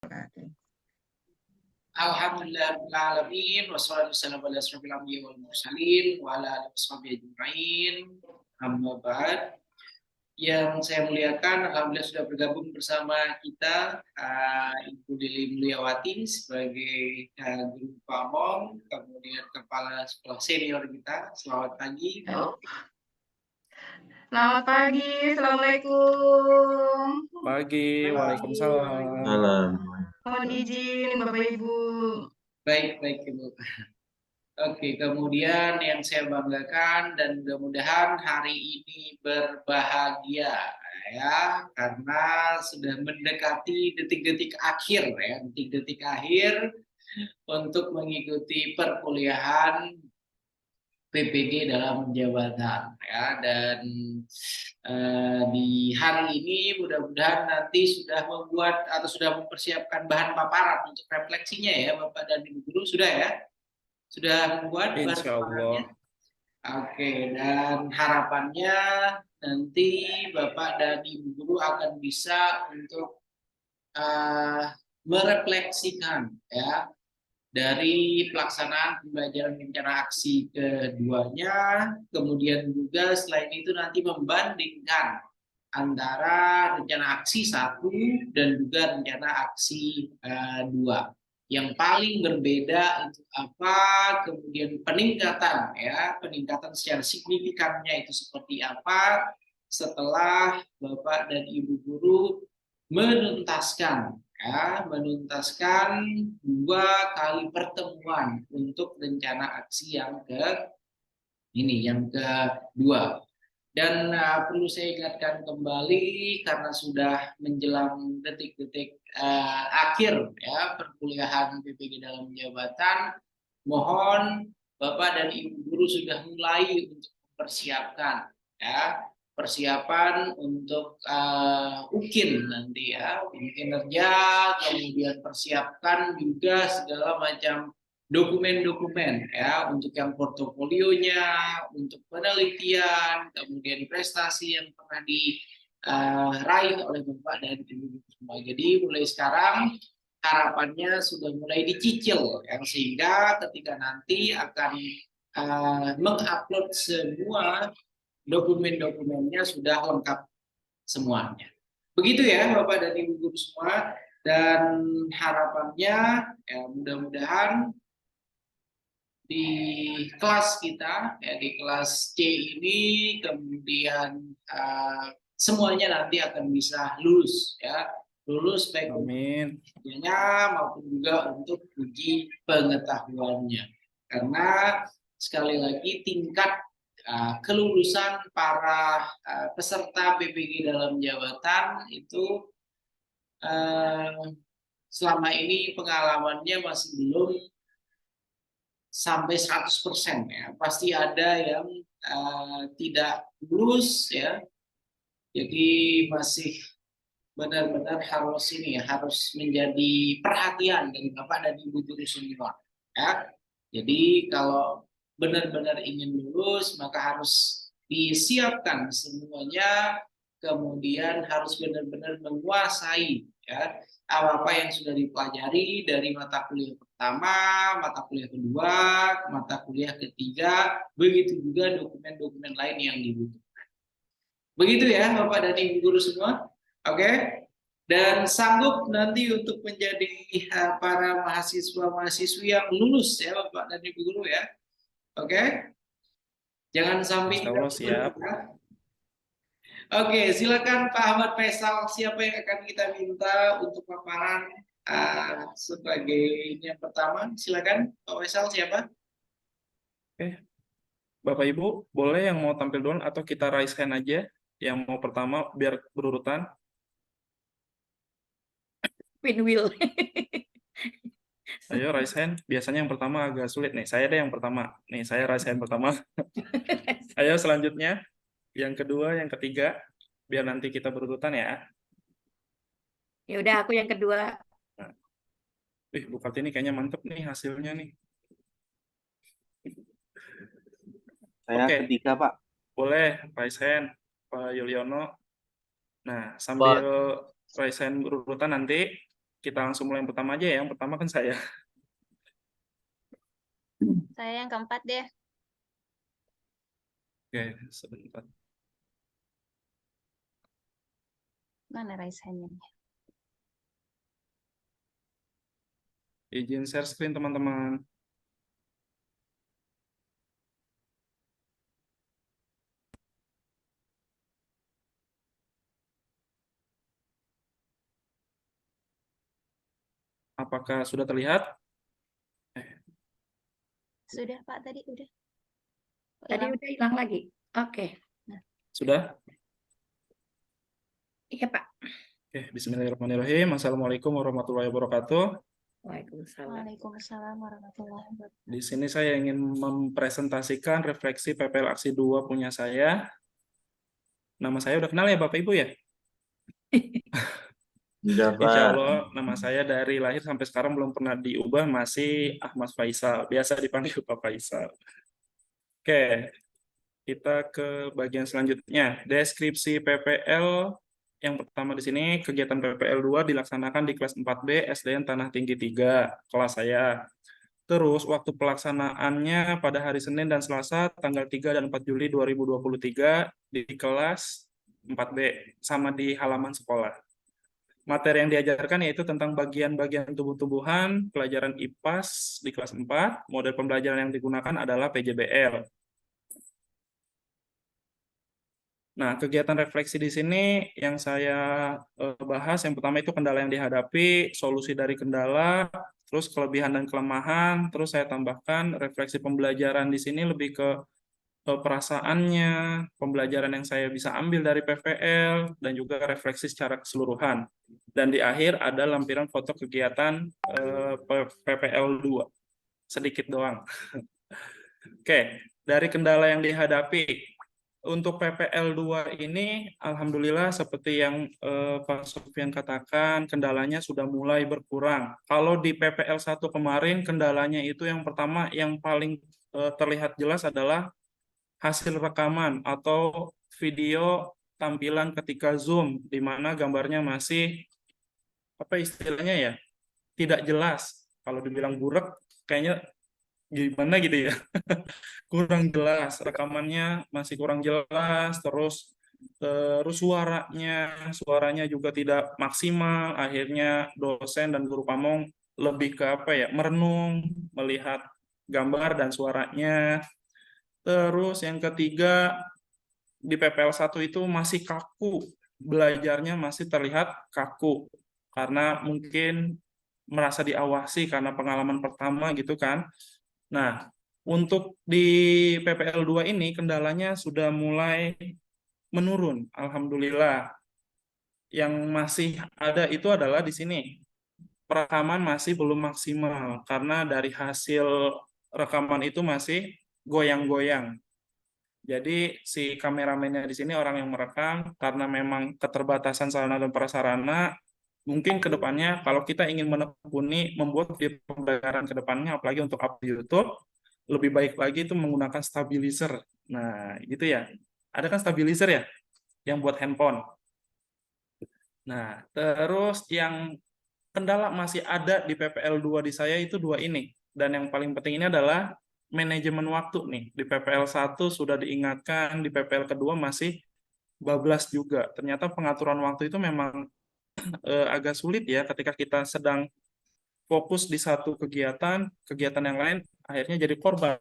wabarakatuh. Alhamdulillahirrahmanirrahim. Wassalatu wassalamu ala asyrofil anbiya'i wal mursalin wa ala alihi washabihi ajma'in. Amma ba'd. Yang saya muliakan, alhamdulillah sudah bergabung bersama kita Ibu Lili Mulyawati sebagai guru pamong, kemudian kepala sekolah senior kita. Selamat pagi. Selamat pagi, assalamualaikum. Pagi, waalaikumsalam. Malam. Mohon izin Bapak Ibu. Baik Ibu. Oke, kemudian yang saya banggakan dan mudah-mudahan hari ini berbahagia ya, karena sudah mendekati detik-detik akhir ya, detik-detik akhir untuk mengikuti perkuliahan PPG dalam jabatan ya, dan di hari ini mudah-mudahan nanti sudah membuat atau sudah mempersiapkan bahan paparan untuk refleksinya ya Bapak dan Ibu guru, sudah ya? Sudah membuat Insya Allah. Oke, dan harapannya nanti Bapak dan Ibu guru akan bisa untuk merefleksikan ya dari pelaksanaan pembelajaran rencana aksi keduanya, kemudian juga selain itu nanti membandingkan antara rencana aksi 1 dan juga rencana aksi 2. Yang paling berbeda itu apa, kemudian peningkatan peningkatan secara signifikannya itu seperti apa setelah Bapak dan Ibu guru menuntaskan 2 kali pertemuan untuk rencana aksi yang kedua. Dan perlu saya ingatkan kembali karena sudah menjelang detik-detik akhir ya perkuliahan PPG dalam jabatan, mohon Bapak dan Ibu guru sudah mulai untuk mempersiapkan ya persiapan untuk UKIN nanti ya, kinerja, kemudian persiapkan juga segala macam dokumen-dokumen ya untuk yang portofolionya, untuk penelitian, kemudian prestasi yang pernah diraih oleh Bapak dan Ibu semua. Jadi mulai sekarang harapannya sudah mulai dicicil yang sehingga ketika nanti akan mengupload semua dokumen-dokumennya sudah lengkap semuanya. Begitu ya Bapak dan Ibu guru semua, dan harapannya ya mudah-mudahan di kelas kita ya di kelas C ini kemudian semuanya nanti akan bisa lulus ya, lulus baik ujiannya maupun juga untuk uji pengetahuannya, karena sekali lagi tingkat kelulusan para peserta PPG dalam jabatan itu selama ini pengalamannya masih belum sampai 100% ya. Pasti ada yang tidak lulus ya. Jadi masih benar-benar harus menjadi perhatian dari Bapak dan Ibu guru semua ya. Jadi kalau benar-benar ingin lulus maka harus disiapkan semuanya, kemudian harus benar-benar menguasai ya apa yang sudah dipelajari dari mata kuliah pertama, mata kuliah kedua, mata kuliah ketiga, begitu juga dokumen-dokumen lain yang dibutuhkan. Begitu ya Bapak dan Ibu guru semua. Oke? Dan sanggup nanti untuk menjadi para mahasiswa-mahasiswi yang lulus ya Bapak dan Ibu guru ya. Oke? Jangan sampai siap. Oke, silakan Pak Ahmad Faisal, siapa yang akan kita minta untuk paparan sebagai yang pertama? Silakan Pak Faisal, siapa? Oke, Bapak Ibu boleh yang mau tampil duluan atau kita raise hand aja yang mau pertama biar berurutan. Pinwheel. Ayo raise hand, biasanya yang pertama agak sulit nih. Saya deh yang pertama. Nih, saya raise hand pertama. Ayo selanjutnya. Yang kedua, yang ketiga, biar nanti kita berurutan ya. Ya udah, aku yang kedua. Nah. Bu Kartini kayaknya mantep nih hasilnya nih. Saya ketiga, Pak. Boleh, raise hand, Pak Yuliono. Nah, sambil raise hand berurutan nanti, kita langsung mulai yang pertama aja ya. Yang pertama kan saya. Saya yang keempat deh. Oke, sebentar. Mana raise hand-nya? Izin share screen teman-teman. Apakah sudah terlihat? Sudah Pak tadi udah. Tadi Hilang. udah hilang lagi. Oke. Sudah? Iya, Pak. Oke, bismillahirrahmanirrahim. Assalamualaikum warahmatullahi wabarakatuh. Waalaikumsalam. Waalaikumsalam warahmatullahi wabarakatuh. Di sini saya ingin mempresentasikan refleksi PPL Aksi 2 punya saya. Nama saya udah kenal ya Bapak Ibu ya? Udah, Insya Pak. Allah nama saya dari lahir sampai sekarang belum pernah diubah, masih Ahmad Faisal. Biasa dipanggil Pak Faisal. Oke, kita ke bagian selanjutnya. Deskripsi PPL yang pertama di sini, kegiatan PPL 2 dilaksanakan di kelas 4B SDN Tanah Tinggi 3, kelas saya. Terus waktu pelaksanaannya pada hari Senin dan Selasa tanggal 3 dan 4 Juli 2023 di kelas 4B sama di halaman sekolah. Materi yang diajarkan yaitu tentang bagian-bagian tumbuh-tumbuhan, pelajaran IPAS di kelas 4, model pembelajaran yang digunakan adalah PJBL. Nah, kegiatan refleksi di sini yang saya bahas, yang pertama itu kendala yang dihadapi, solusi dari kendala, terus kelebihan dan kelemahan, terus saya tambahkan refleksi pembelajaran di sini lebih ke perasaannya, pembelajaran yang saya bisa ambil dari PPL, dan juga refleksi secara keseluruhan. Dan di akhir ada lampiran foto kegiatan PPL 2. Sedikit doang. Oke, dari kendala yang dihadapi, untuk PPL 2 ini, alhamdulillah seperti yang Pak Sofyan katakan, kendalanya sudah mulai berkurang. Kalau di PPL 1 kemarin, kendalanya itu yang pertama, yang paling terlihat jelas adalah hasil rekaman atau video tampilan ketika Zoom, di mana gambarnya masih, apa istilahnya ya, tidak jelas. Kalau dibilang burak, kayaknya gimana gitu ya. Kurang jelas, rekamannya masih kurang jelas, terus suaranya juga tidak maksimal. Akhirnya dosen dan guru pamong lebih ke apa ya, merenung melihat gambar dan suaranya. Terus yang ketiga, di PPL 1 itu masih kaku, belajarnya masih terlihat kaku karena mungkin merasa diawasi karena pengalaman pertama gitu kan. Nah, untuk di PPL 2 ini kendalanya sudah mulai menurun, alhamdulillah. Yang masih ada itu adalah di sini. Perekaman masih belum maksimal karena dari hasil rekaman itu masih goyang-goyang. Jadi si kameramennya di sini orang yang merekam karena memang keterbatasan sarana dan prasarana, mungkin ke depannya kalau kita ingin menekuni membuat video pembelajaran ke depannya, apalagi untuk up di YouTube, lebih baik lagi itu menggunakan stabilizer. Nah, gitu ya. Ada kan stabilizer ya yang buat handphone. Nah, terus yang kendala masih ada di PPL 2 di saya itu dua ini. Dan yang paling penting ini adalah manajemen waktu nih. Di PPL 1 sudah diingatkan, di PPL kedua masih bablas juga. Ternyata pengaturan waktu itu memang agak sulit ya ketika kita sedang fokus di satu kegiatan yang lain akhirnya jadi korban.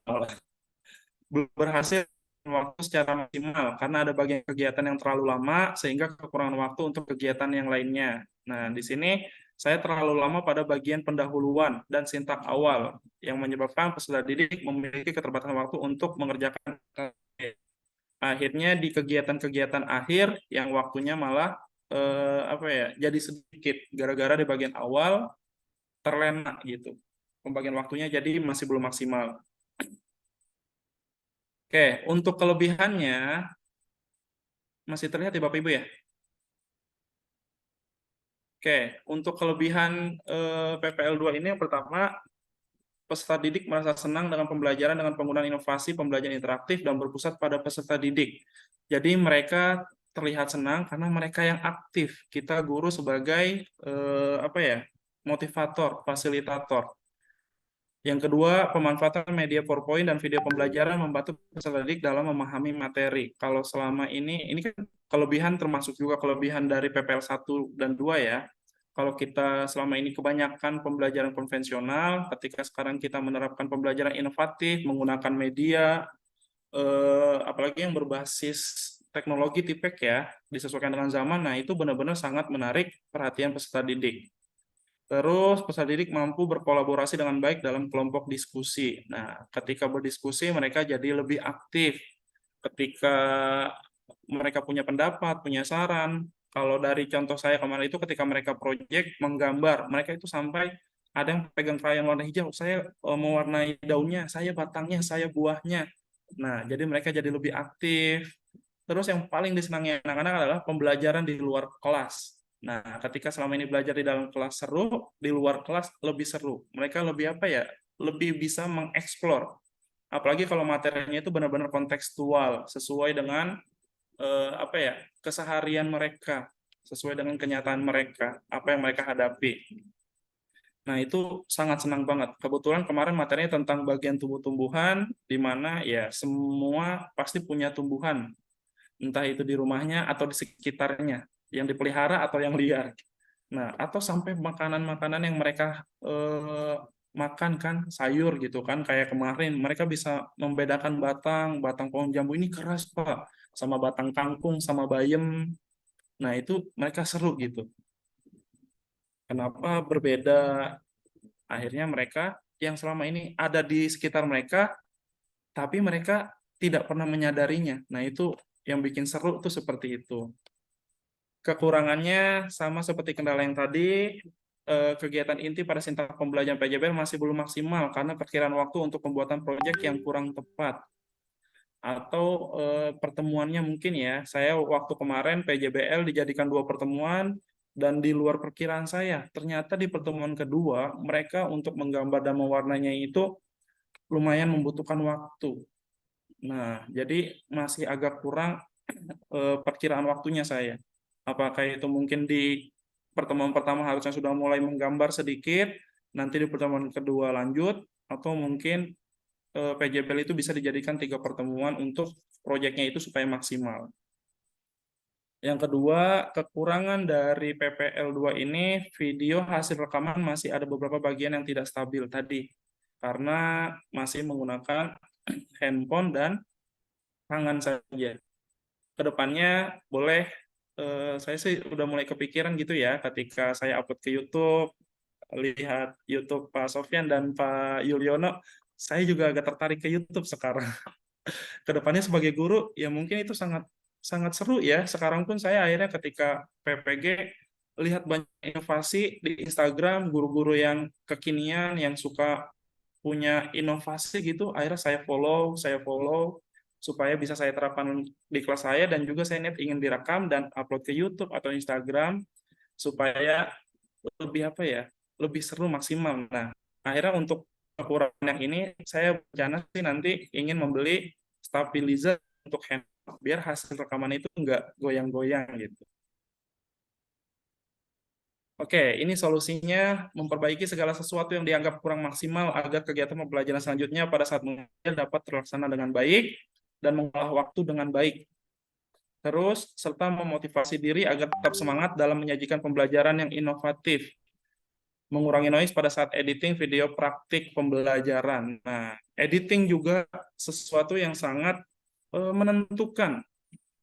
Belum berhasil waktu secara maksimal karena ada bagian kegiatan yang terlalu lama sehingga kekurangan waktu untuk kegiatan yang lainnya. Nah, di sini saya terlalu lama pada bagian pendahuluan dan sintak awal yang menyebabkan peserta didik memiliki keterbatasan waktu untuk mengerjakan. Akhirnya di kegiatan-kegiatan akhir yang waktunya malah jadi sedikit gara-gara di bagian awal terlena gitu. Pembagian waktunya jadi masih belum maksimal. Oke, untuk kelebihannya masih terlihat ya Bapak Ibu ya? Oke, untuk kelebihan PPL 2 ini yang pertama, peserta didik merasa senang dengan pembelajaran dengan penggunaan inovasi pembelajaran interaktif dan berpusat pada peserta didik. Jadi mereka terlihat senang karena mereka yang aktif. Kita guru sebagai motivator, fasilitator. Yang kedua, pemanfaatan media PowerPoint dan video pembelajaran membantu peserta didik dalam memahami materi. Kalau selama ini kan kelebihan, termasuk juga kelebihan dari PPL 1 dan 2 ya. Kalau kita selama ini kebanyakan pembelajaran konvensional, ketika sekarang kita menerapkan pembelajaran inovatif, menggunakan media, apalagi yang berbasis teknologi tipek ya, disesuaikan dengan zaman, nah itu benar-benar sangat menarik perhatian peserta didik. Terus peserta didik mampu berkolaborasi dengan baik dalam kelompok diskusi. Nah, ketika berdiskusi mereka jadi lebih aktif. Ketika mereka punya pendapat, punya saran. Kalau dari contoh saya kemarin itu ketika mereka proyek menggambar, mereka itu sampai ada yang pegang krayon warna hijau, saya mewarnai daunnya, saya batangnya, saya buahnya. Nah, jadi mereka jadi lebih aktif. Terus yang paling disenangi anak-anak adalah pembelajaran di luar kelas. Nah, ketika selama ini belajar di dalam kelas seru, di luar kelas lebih seru. Mereka lebih apa ya? Lebih bisa mengeksplor. Apalagi kalau materinya itu benar-benar kontekstual, sesuai dengan apa ya? Keseharian mereka, sesuai dengan kenyataan mereka, apa yang mereka hadapi. Nah, itu sangat senang banget. Kebetulan kemarin materinya tentang bagian tumbuh-tumbuhan, di mana ya semua pasti punya tumbuhan, entah itu di rumahnya atau di sekitarnya, yang dipelihara atau yang liar. Nah, atau sampai makanan-makanan yang mereka makan kan, sayur gitu kan, kayak kemarin mereka bisa membedakan batang pohon jambu ini keras Pak, sama batang kangkung, sama bayam. Nah, itu mereka seru gitu. Kenapa berbeda? Akhirnya mereka yang selama ini ada di sekitar mereka, tapi mereka tidak pernah menyadarinya. Nah, itu yang bikin seru tuh seperti itu. Kekurangannya sama seperti kendala yang tadi, kegiatan inti pada sintak pembelajaran PJBL masih belum maksimal karena perkiraan waktu untuk pembuatan proyek yang kurang tepat. Atau pertemuannya mungkin ya, saya waktu kemarin PJBL dijadikan 2 pertemuan, dan di luar perkiraan saya, ternyata di pertemuan kedua, mereka untuk menggambar dan mewarnanya itu lumayan membutuhkan waktu. Nah, jadi masih agak kurang perkiraan waktunya saya. Apakah itu mungkin di pertemuan pertama harusnya sudah mulai menggambar sedikit, nanti di pertemuan kedua lanjut, atau mungkin PJBL itu bisa dijadikan 3 pertemuan untuk proyeknya itu supaya maksimal. Yang kedua, kekurangan dari PPL 2 ini, video hasil rekaman masih ada beberapa bagian yang tidak stabil tadi, karena masih menggunakan handphone dan tangan saja. Kedepannya boleh, saya sih udah mulai kepikiran gitu ya, ketika saya upload ke YouTube, lihat YouTube Pak Sofyan dan Pak Yuliono, saya juga agak tertarik ke YouTube sekarang. Kedepannya sebagai guru, ya mungkin itu sangat sangat seru ya. Sekarang pun saya akhirnya ketika PPG lihat banyak inovasi di Instagram, guru-guru yang kekinian, yang suka punya inovasi gitu, akhirnya saya follow, supaya bisa saya terapkan di kelas saya, dan juga saya niat ingin direkam dan upload ke YouTube atau Instagram, supaya lebih apa ya, lebih seru maksimal. Nah, akhirnya untuk kekurangan yang ini, saya rencana sih nanti ingin membeli stabilizer untuk handphone, biar hasil rekaman itu nggak goyang-goyang gitu. Oke, ini solusinya memperbaiki segala sesuatu yang dianggap kurang maksimal agar kegiatan pembelajaran selanjutnya pada saat mengajar dapat terlaksana dengan baik dan mengolah waktu dengan baik. Terus, serta memotivasi diri agar tetap semangat dalam menyajikan pembelajaran yang inovatif. Mengurangi noise pada saat editing video praktik pembelajaran. Nah, editing juga sesuatu yang sangat menentukan.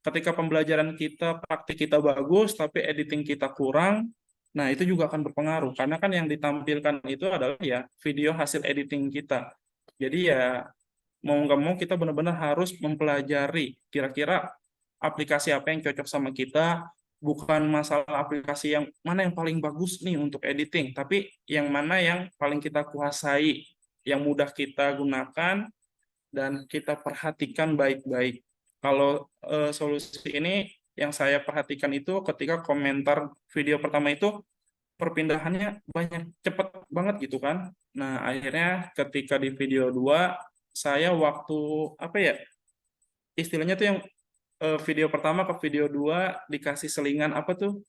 Ketika pembelajaran kita, praktik kita bagus, tapi editing kita kurang, nah itu juga akan berpengaruh. Karena kan yang ditampilkan itu adalah ya video hasil editing kita. Jadi ya mau nggak mau kita benar-benar harus mempelajari kira-kira aplikasi apa yang cocok sama kita, bukan masalah aplikasi yang mana yang paling bagus nih untuk editing, tapi yang mana yang paling kita kuasai, yang mudah kita gunakan, dan kita perhatikan baik-baik. Kalau solusi ini yang saya perhatikan itu ketika komentar video pertama itu perpindahannya banyak, cepat banget gitu kan. Nah, akhirnya ketika di video 2 saya waktu apa ya, istilahnya tuh yang video pertama ke video 2 dikasih selingan apa tuh,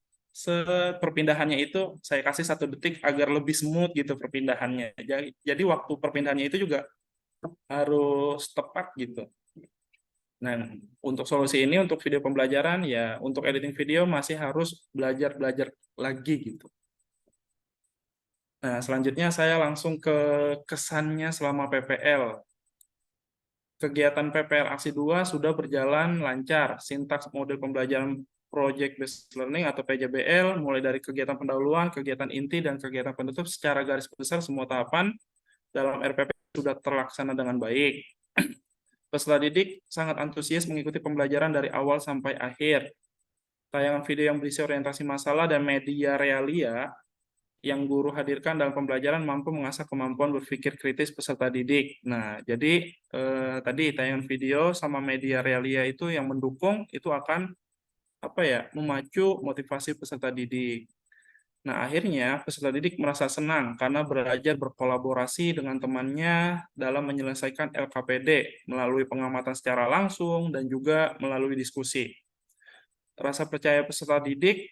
perpindahannya itu saya kasih 1 detik agar lebih smooth gitu perpindahannya. Jadi waktu perpindahannya itu juga harus tepat gitu. Nah, untuk solusi ini untuk video pembelajaran ya untuk editing video masih harus belajar lagi gitu. Nah, selanjutnya saya langsung ke kesannya selama PPL. Kegiatan PPL Aksi 2 sudah berjalan lancar. Sintaks model pembelajaran Project Based Learning atau PJBL, mulai dari kegiatan pendahuluan, kegiatan inti, dan kegiatan penutup secara garis besar semua tahapan dalam RPP sudah terlaksana dengan baik. Peserta didik sangat antusias mengikuti pembelajaran dari awal sampai akhir. Tayangan video yang berisi orientasi masalah dan media realia yang guru hadirkan dalam pembelajaran mampu mengasah kemampuan berpikir kritis peserta didik. Nah, jadi tadi tayangan video sama media realia itu yang mendukung itu akan memacu motivasi peserta didik. Nah, akhirnya peserta didik merasa senang karena belajar berkolaborasi dengan temannya dalam menyelesaikan LKPD melalui pengamatan secara langsung dan juga melalui diskusi. Rasa percaya peserta didik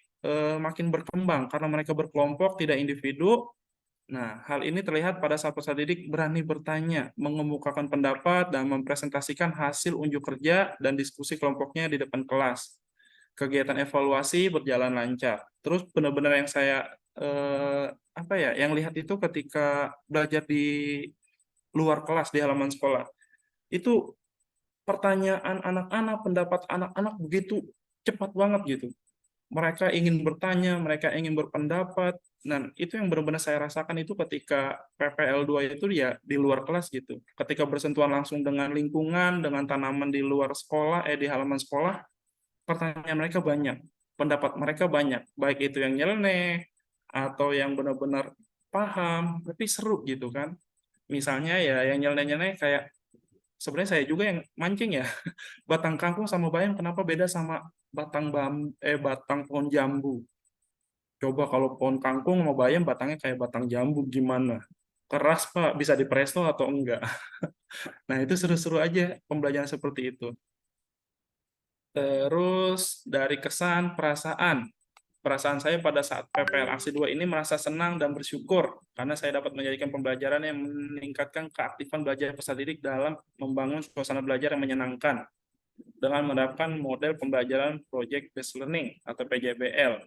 makin berkembang karena mereka berkelompok, tidak individu. Nah, hal ini terlihat pada saat peserta didik berani bertanya, mengemukakan pendapat, dan mempresentasikan hasil unjuk kerja dan diskusi kelompoknya di depan kelas. Kegiatan evaluasi berjalan lancar. Terus benar-benar yang saya yang lihat itu ketika belajar di luar kelas di halaman sekolah. Itu pertanyaan anak-anak, pendapat anak-anak begitu cepat banget gitu. Mereka ingin bertanya, mereka ingin berpendapat. Dan itu yang benar-benar saya rasakan itu ketika PPL 2 itu ya di luar kelas gitu. Ketika bersentuhan langsung dengan lingkungan, dengan tanaman di luar sekolah, di halaman sekolah, pertanyaan mereka banyak, pendapat mereka banyak, baik itu yang nyeleneh atau yang benar-benar paham, tapi seru gitu kan. Misalnya ya yang nyeleneh-nyeleneh kayak sebenarnya saya juga yang mancing ya. Batang kangkung sama bayam kenapa beda sama batang pohon jambu? Coba kalau pohon kangkung sama bayam batangnya kayak batang jambu gimana? Keras Pak, bisa dipresto atau enggak? Nah, itu seru-seru aja pembelajaran seperti itu. Terus dari kesan, perasaan. Perasaan saya pada saat PPL Aksi 2 ini merasa senang dan bersyukur karena saya dapat menjadikan pembelajaran yang meningkatkan keaktifan belajar peserta didik dalam membangun suasana belajar yang menyenangkan dengan menerapkan model pembelajaran Project Based Learning atau PJBL.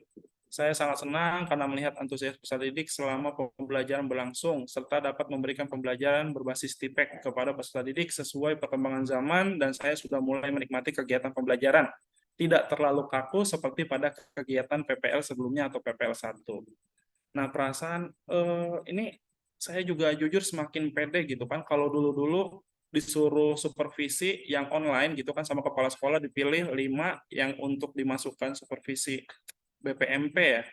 Saya sangat senang karena melihat antusias peserta didik selama pembelajaran berlangsung, serta dapat memberikan pembelajaran berbasis TIPEK kepada peserta didik sesuai perkembangan zaman, dan saya sudah mulai menikmati kegiatan pembelajaran. Tidak terlalu kaku seperti pada kegiatan PPL sebelumnya atau PPL 1. Nah, perasaan ini saya juga jujur semakin pede gitu kan. Kalau dulu-dulu disuruh supervisi yang online gitu kan sama kepala sekolah dipilih 5 yang untuk dimasukkan supervisi BPMP ya.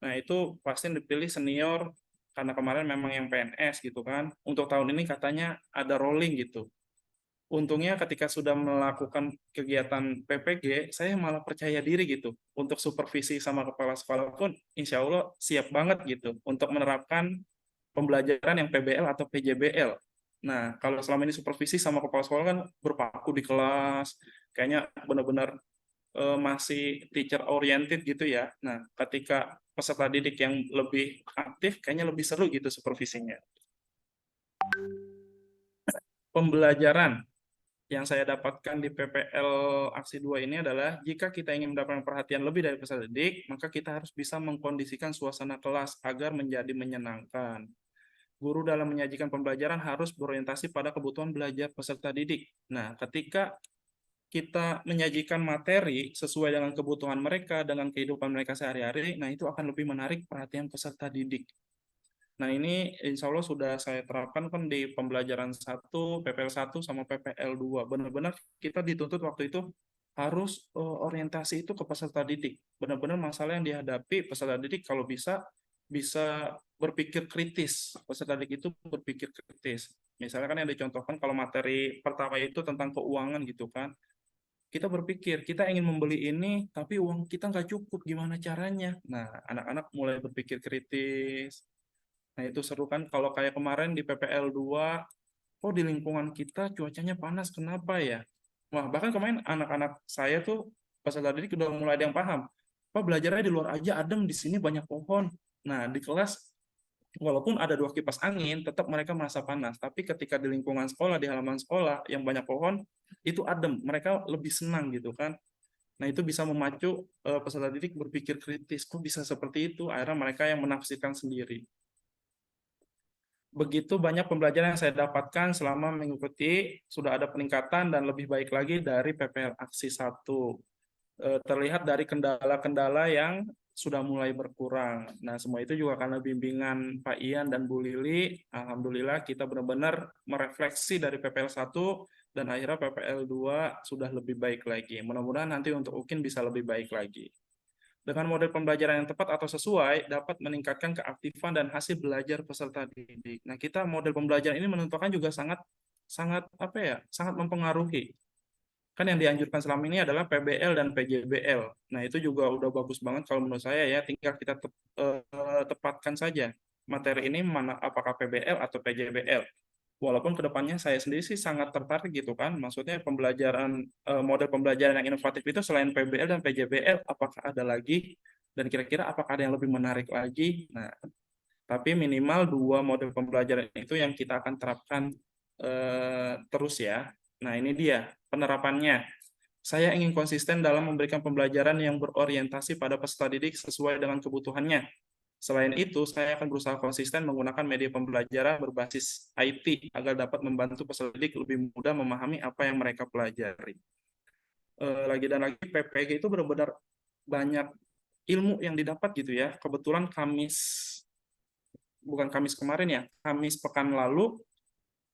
Nah, itu pasti dipilih senior karena kemarin memang yang PNS gitu kan. Untuk tahun ini katanya ada rolling gitu. Untungnya ketika sudah melakukan kegiatan PPG, saya malah percaya diri gitu. Untuk supervisi sama kepala sekolah pun insya Allah siap banget gitu untuk menerapkan pembelajaran yang PBL atau PJBL. Nah, kalau selama ini supervisi sama kepala sekolah kan berpaku di kelas, kayaknya benar-benar masih teacher oriented gitu ya. Nah, ketika peserta didik yang lebih aktif, kayaknya lebih seru gitu supervisinya. Pembelajaran yang saya dapatkan di PPL Aksi 2 ini adalah jika kita ingin mendapatkan perhatian lebih dari peserta didik, maka kita harus bisa mengkondisikan suasana kelas agar menjadi menyenangkan. Guru dalam menyajikan pembelajaran harus berorientasi pada kebutuhan belajar peserta didik. Nah, ketika kita menyajikan materi sesuai dengan kebutuhan mereka, dengan kehidupan mereka sehari-hari, nah itu akan lebih menarik perhatian peserta didik. Nah, ini insya Allah sudah saya terapkan kan di pembelajaran 1, PPL 1, sama PPL 2. Benar-benar kita dituntut waktu itu harus orientasi itu ke peserta didik. Benar-benar masalah yang dihadapi peserta didik kalau bisa berpikir kritis. Peserta didik itu berpikir kritis. Misalnya kan yang dicontohkan kalau materi pertama itu tentang keuangan gitu kan. Kita berpikir, kita ingin membeli ini, tapi uang kita nggak cukup, gimana caranya? Nah, anak-anak mulai berpikir kritis. Nah, itu seru kan, kalau kayak kemarin di PPL 2, kok di lingkungan kita cuacanya panas, kenapa ya? Wah, bahkan kemarin anak-anak saya tuh, peserta didik udah mulai ada yang paham. Pak belajarnya di luar aja adem, di sini banyak pohon. Nah, di kelas walaupun ada 2 kipas angin, tetap mereka merasa panas. Tapi ketika di lingkungan sekolah, di halaman sekolah yang banyak pohon, itu adem. Mereka lebih senang gitu kan. Nah, itu bisa memacu peserta didik berpikir kritis. Kok bisa seperti itu? Akhirnya mereka yang menafsirkan sendiri. Begitu banyak pembelajaran yang saya dapatkan selama mengikuti, sudah ada peningkatan dan lebih baik lagi dari PPL Aksi 1. Terlihat dari kendala-kendala yang sudah mulai berkurang. Nah, semua itu juga karena bimbingan Pak Ian dan Bu Lili. Alhamdulillah kita benar-benar merefleksi dari PPL 1 dan akhirnya PPL 2 sudah lebih baik lagi. Mudah-mudahan nanti untuk UKIN bisa lebih baik lagi. Dengan model pembelajaran yang tepat atau sesuai, dapat meningkatkan keaktifan dan hasil belajar peserta didik. Nah, kita model pembelajaran ini menentukan juga sangat mempengaruhi. Kan yang dianjurkan selama ini adalah PBL dan PJBL. Nah, itu juga udah bagus banget kalau menurut saya ya, tinggal kita tepatkan saja materi ini mana apakah PBL atau PJBL. Walaupun kedepannya saya sendiri sih sangat tertarik gitu kan, maksudnya pembelajaran model pembelajaran yang inovatif itu selain PBL dan PJBL, apakah ada lagi dan kira-kira apakah ada yang lebih menarik lagi? Nah, tapi minimal 2 model pembelajaran itu yang kita akan terapkan terus ya. Nah, ini dia penerapannya. Saya ingin konsisten dalam memberikan pembelajaran yang berorientasi pada peserta didik sesuai dengan kebutuhannya. Selain itu, saya akan berusaha konsisten menggunakan media pembelajaran berbasis IT agar dapat membantu peserta didik lebih mudah memahami apa yang mereka pelajari. Lagi dan lagi, PPG itu benar-benar banyak ilmu yang didapat gitu ya. Kebetulan bukan Kamis kemarin ya, Kamis pekan lalu,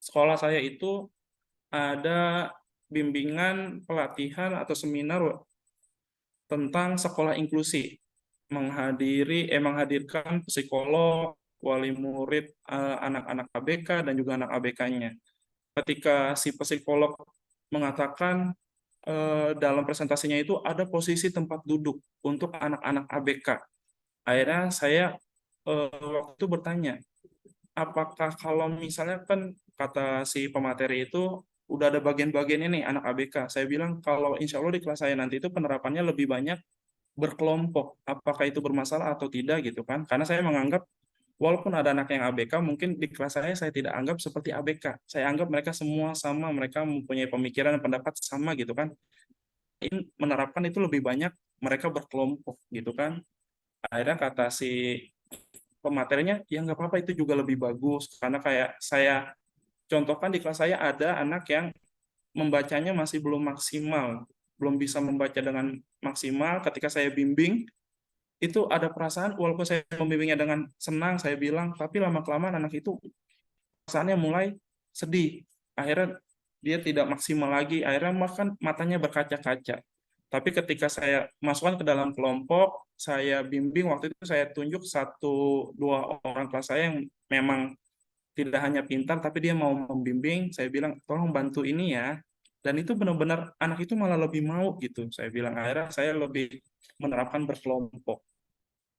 sekolah saya itu ada bimbingan pelatihan atau seminar tentang sekolah inklusi, menghadirkan psikolog, wali murid, anak-anak ABK dan juga anak ABK-nya. Ketika si psikolog mengatakan dalam presentasinya itu ada posisi tempat duduk untuk anak-anak ABK. Akhirnya saya waktu itu bertanya, apakah kalau misalnya kan kata si pemateri itu udah ada bagian-bagiannya nih anak ABK. Saya bilang kalau insya Allah di kelas saya nanti itu penerapannya lebih banyak berkelompok. Apakah itu bermasalah atau tidak gitu kan? Karena saya menganggap walaupun ada anak yang ABK, mungkin di kelas saya tidak anggap seperti ABK. Saya anggap mereka semua sama, mereka mempunyai pemikiran dan pendapat sama gitu kan. Ini menerapkan itu lebih banyak mereka berkelompok gitu kan. Akhirnya kata si pematerinya, ya nggak apa-apa itu juga lebih bagus. Karena kayak saya contohkan di kelas saya ada anak yang membacanya masih belum maksimal, belum bisa membaca dengan maksimal. Ketika saya bimbing, itu ada perasaan, walaupun saya membimbingnya dengan senang, saya bilang, tapi lama-kelamaan anak itu perasaannya mulai sedih. Akhirnya dia tidak maksimal lagi, akhirnya bahkan matanya berkaca-kaca. Tapi ketika saya masukkan ke dalam kelompok, saya bimbing, waktu itu saya tunjuk 1-2 orang kelas saya yang memang tidak hanya pintar, tapi dia mau membimbing, saya bilang, tolong bantu ini ya. Dan itu benar-benar anak itu malah lebih mau gitu. Saya bilang, akhirnya saya lebih menerapkan berkelompok.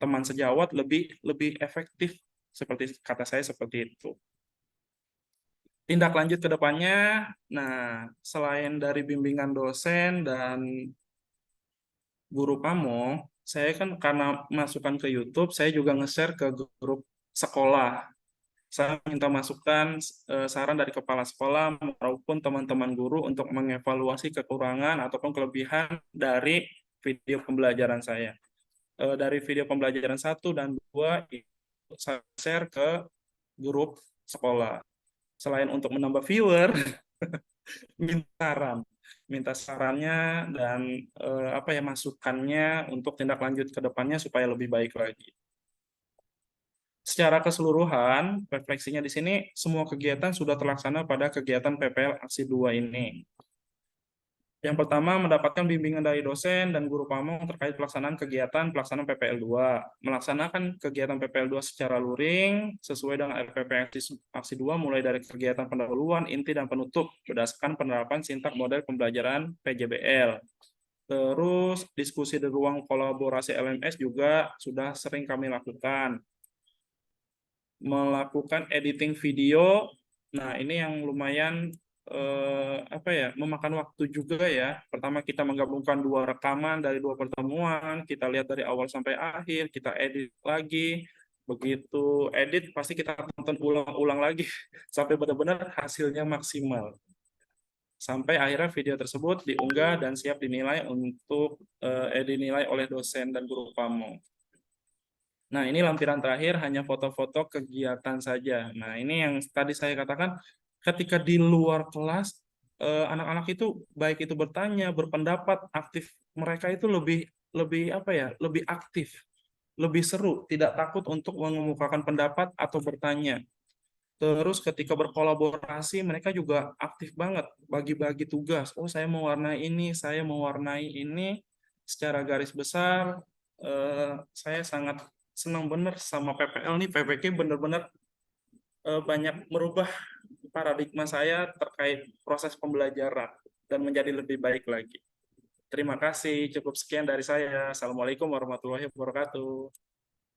Teman sejawat lebih efektif, seperti kata saya seperti itu. Tindak lanjut ke depannya, nah selain dari bimbingan dosen dan guru pamong, saya kan karena masukkan ke YouTube, saya juga nge-share ke grup sekolah. Saya minta masukan saran dari kepala sekolah maupun teman-teman guru untuk mengevaluasi kekurangan ataupun kelebihan dari video pembelajaran saya. Dari video pembelajaran 1 dan 2 saya share ke grup sekolah. Selain untuk menambah viewer, minta sarannya dan masukannya untuk tindak lanjut ke depannya supaya lebih baik lagi. Secara keseluruhan, refleksinya di sini, semua kegiatan sudah terlaksana pada kegiatan PPL Aksi 2 ini. Yang pertama, mendapatkan bimbingan dari dosen dan guru pamong terkait pelaksanaan pelaksanaan PPL 2. Melaksanakan kegiatan PPL 2 secara luring, sesuai dengan RPP Aksi 2, mulai dari kegiatan pendahuluan, inti, dan penutup, berdasarkan penerapan sintak model pembelajaran PJBL. Terus, diskusi di ruang kolaborasi LMS juga sudah sering kami lakukan. Melakukan editing video, nah ini yang lumayan apa ya, memakan waktu juga ya. Pertama kita menggabungkan 2 rekaman dari 2 pertemuan, kita lihat dari awal sampai akhir, kita edit lagi. Begitu edit pasti kita tonton ulang-ulang lagi sampai benar-benar hasilnya maksimal. Sampai akhirnya video tersebut diunggah dan siap dinilai untuk dinilai oleh dosen dan guru pamong. Nah, ini lampiran terakhir hanya foto-foto kegiatan saja. Nah, ini yang tadi saya katakan, ketika di luar kelas, anak-anak itu baik itu bertanya, berpendapat, aktif. Mereka itu lebih apa ya, lebih aktif, lebih seru, tidak takut untuk mengemukakan pendapat atau bertanya. Terus ketika berkolaborasi, mereka juga aktif banget, bagi-bagi tugas. Oh, saya mau warnai ini, saya mau warnai ini. Secara garis besar, saya sangat senang bener sama PPL nih. PPK bener-bener banyak merubah paradigma saya terkait proses pembelajaran dan menjadi lebih baik lagi. Terima kasih, cukup sekian dari saya. Assalamualaikum warahmatullahi wabarakatuh.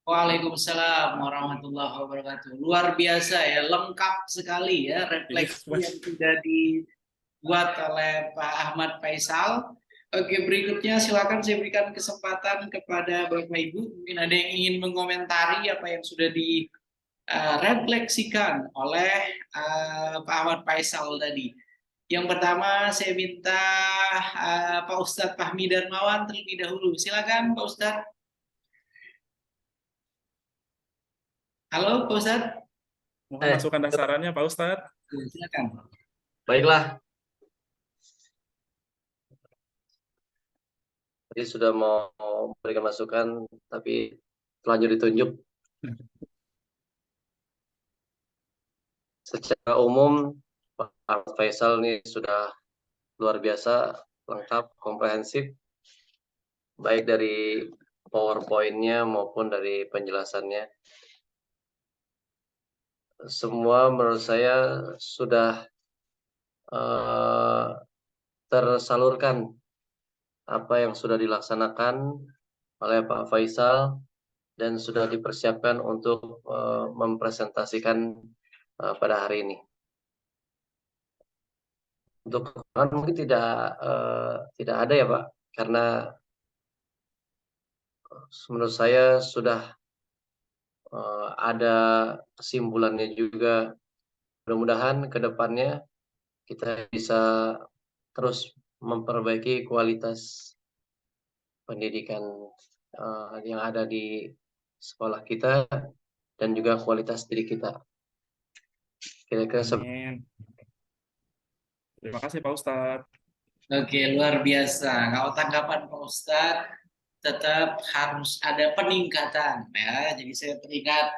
Waalaikumsalam warahmatullahi wabarakatuh. Luar biasa ya, lengkap sekali ya refleksi Iya, yang sudah dibuat oleh Pak Ahmad Faisal. Oke, berikutnya silakan saya berikan kesempatan kepada Bapak Ibu. Mungkin ada yang ingin mengomentari apa yang sudah direfleksikan oleh Pak Ahmad Faisal tadi. Yang pertama saya minta Pak Ustadz Fahmi Darmawan terlebih dahulu. Silakan Pak Ustadz. Halo Pak Ustadz. Mohon masukan dasarannya Pak Ustadz. Silakan. Baiklah. Tadi sudah mau memberikan masukan, tapi terlanjur ditunjuk. Secara umum, Pak Faisal ini sudah luar biasa, lengkap, komprehensif, baik dari PowerPoint-nya maupun dari penjelasannya. Semua menurut saya sudah tersalurkan apa yang sudah dilaksanakan oleh Pak Faisal dan sudah dipersiapkan untuk mempresentasikan pada hari ini. Untuk kekurangan mungkin tidak ada ya Pak, karena menurut saya sudah ada kesimpulannya juga. Mudah-mudahan ke depannya kita bisa terus memperbaiki kualitas pendidikan yang ada di sekolah kita dan juga kualitas diri kita. Kira-kira Amin. Terima kasih Pak Ustadz. Oke, luar biasa. Kalau tanggapan Pak Ustadz, tetap harus ada peningkatan ya. Jadi saya teringat